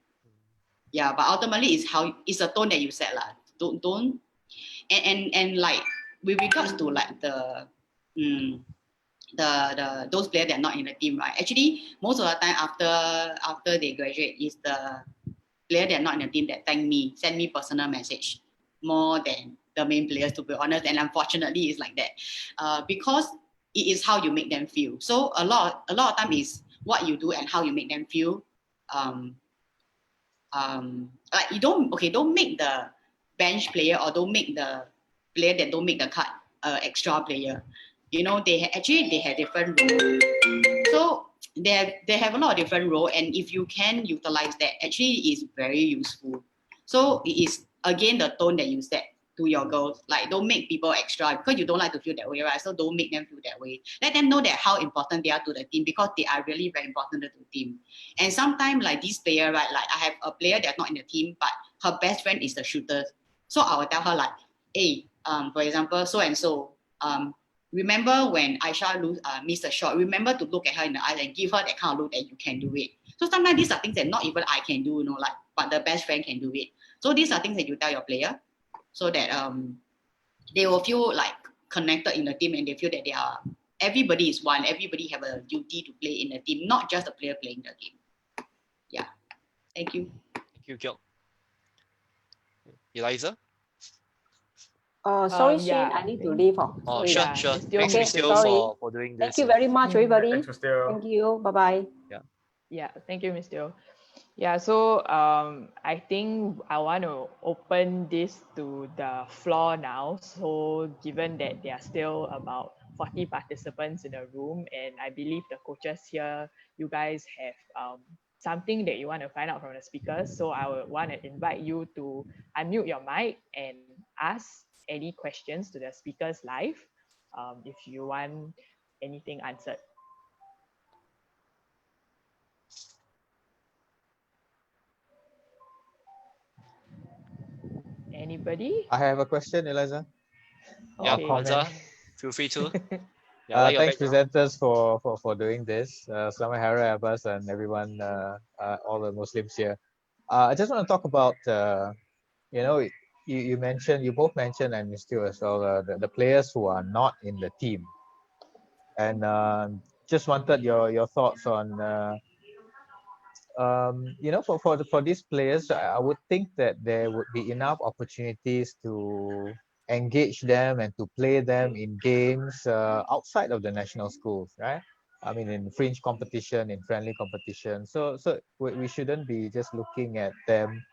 Yeah, but ultimately, it's a tone that you set lah. Don't and like with regards to like the those players that are not in the team, right? Actually, most of the time after they graduate, is the player that are not in the team that thank me, send me personal message more than the main players, to be honest. And unfortunately, it's like that because it is how you make them feel. So a lot of time is what you do and how you make them feel. Like you don't make the bench player, or don't make the player that don't make the cut extra player. You know, they have different roles. So they have a lot of different roles, and if you can utilize that, actually is very useful. So it is again the tone that you set to your girls. Like, don't make people extra, because you don't like to feel that way, right? So don't make them feel that way. Let them know that how important they are to the team, because they are really very important to the team. And sometimes like this player, right? Like I have a player that's not in the team, but her best friend is the shooter. So I will tell her like, hey, for example, so and so, remember when Aisha missed a shot, remember to look at her in the eyes and give her that kind of look that you can do it. So sometimes these are things that not even I can do, like, but the best friend can do it. So these are things that you tell your player, so that they will feel like connected in the team, and they feel that everybody is one, everybody have a duty to play in the team, not just the player playing the game. Yeah. Thank you. Thank you, Gyok. Eliza? Sorry, Shane, I need to leave. Oh, Sorry. sure. Thanks, Okay, Mr. sorry. for doing this. Thank you very much, everybody. Thanks, Mr. Thank you. Bye-bye. Yeah, thank you, Mr. Yeah, so I think I want to open this to the floor now. So given that there are still about 40 participants in the room, and I believe the coaches here, you guys have something that you want to find out from the speakers. So I would want to invite you to unmute your mic and ask any questions to the speakers live, if you want anything answered. Anybody? I have a question, Eliza. Yeah, Okay. Comment. Hamza, feel free to. Yeah, I like your Thanks, background. presenters, for doing this. Selamat Hari Raya Abbas and everyone, all the Muslims here. I just want to talk about, you know, you both mentioned, and you still as well, the players who are not in the team. And just wanted your thoughts on, for these players, I would think that there would be enough opportunities to engage them and to play them in games outside of the national schools, right? I mean, in fringe competition, in friendly competition. So we shouldn't be just looking at them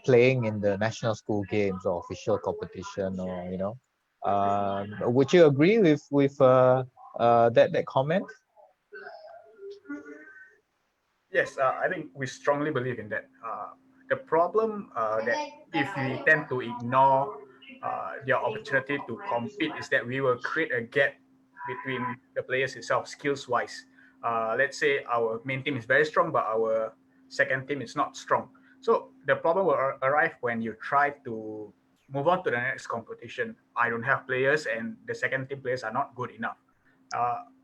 playing in the national school games or official competition, or would you agree with that comment? Yes, I think we strongly believe in that. The problem that if we tend to ignore their opportunity to compete is that we will create a gap between the players itself, skills wise. Let's say our main team is very strong, but our second team is not strong. So the problem will arrive when you try to move on to the next competition. I don't have players, and the second team players are not good enough.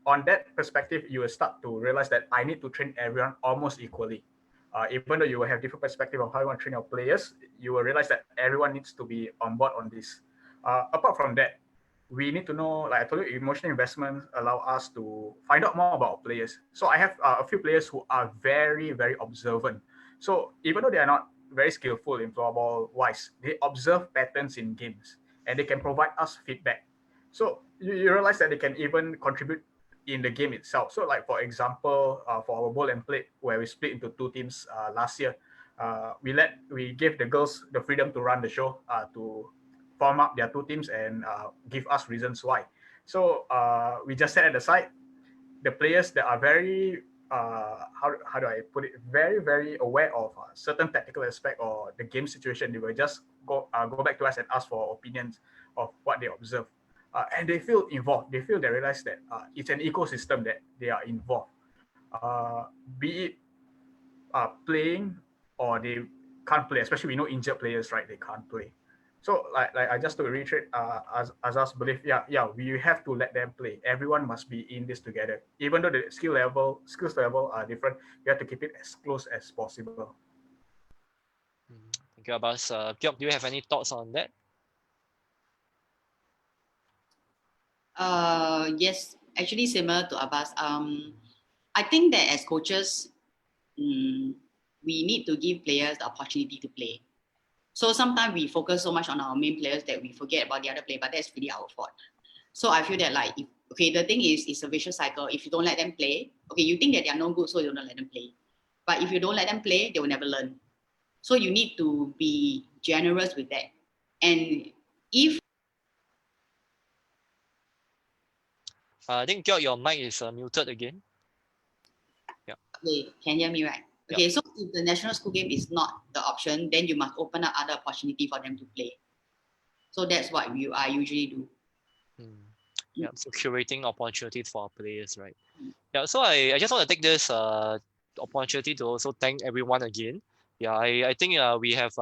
On that perspective, you will start to realize that I need to train everyone almost equally. Even though you will have different perspective of how you want to train your players, you will realize that everyone needs to be on board on this. Apart from that, we need to know, like I told you, emotional investments allow us to find out more about players. So I have a few players who are very, very observant. So even though they are not very skillful in floorball wise, they observe patterns in games and they can provide us feedback. So you realize that they can even contribute in the game itself. So like for example, for our ball and play, where we split into two teams last year, we gave the girls the freedom to run the show, to form up their two teams and give us reasons why. So we just set it aside. The players that are very how do I put it, very very aware of certain tactical aspect or the game situation, they will just go back to us and ask for opinions of what they observe, and they feel involved. They realize that it's an ecosystem that they are involved, be it playing or they can't play. Especially we know injured players, right? They can't play. So like I just to reiterate, as us believe, yeah, we have to let them play. Everyone must be in this together. Even though the skills level are different, we have to keep it as close as possible. Thank you, Abbas. Gyok, do you have any thoughts on that? Yes, actually similar to Abbas. I think that as coaches, we need to give players the opportunity to play. So sometimes we focus so much on our main players that we forget about the other player, but that's really our fault. So I feel that like, the thing is, it's a vicious cycle. If you don't let them play, you think that they are no good, so you don't let them play. But if you don't let them play, they will never learn. So you need to be generous with that. And if I think Gyok, your mic is muted again. they can hear me, right? Yep. Okay, so if the national school game is not the option, then you must open up other opportunity for them to play. So that's what I usually do. Yeah, so curating opportunities for our players, right? Yeah, so I just want to take this opportunity to also thank everyone again. Yeah, I think we have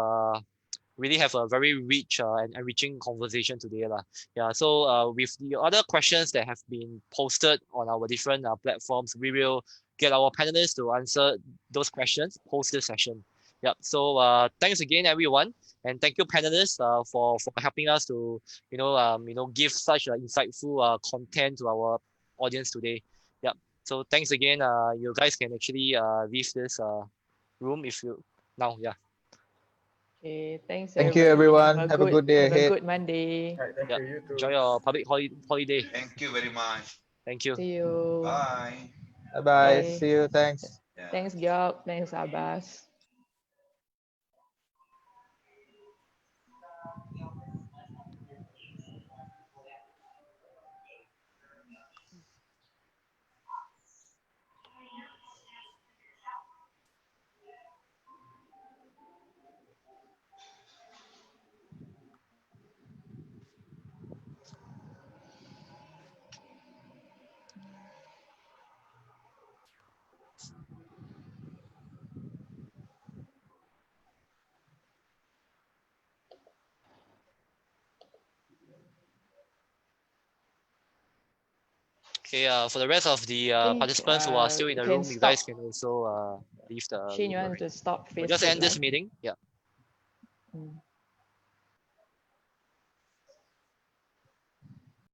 really have a very rich and enriching conversation today lah. Yeah, so with the other questions that have been posted on our different platforms, we will get our panelists to answer those questions post this session. Yep. So thanks again, everyone, and thank you, panelists, for helping us to give such insightful content to our audience today. Yep. So thanks again. You guys can actually leave this room if you now. Yeah. Okay, thanks. Thank you, everybody. everyone. Have a good day Have a ahead. good Monday. All right, thank Yeah. you. You too. Enjoy your public holiday. Thank you very much. Thank you. See you. Bye. Bye bye. Bye. See you. Thanks. Yeah. Thanks, Gyok. Thanks, Abbas. Okay, for the rest of the think, participants who are still in the you can room, you guys stop. can also leave the Shane, you room want already. to stop We'll just Facebook end this Live? meeting. Yeah. Mm.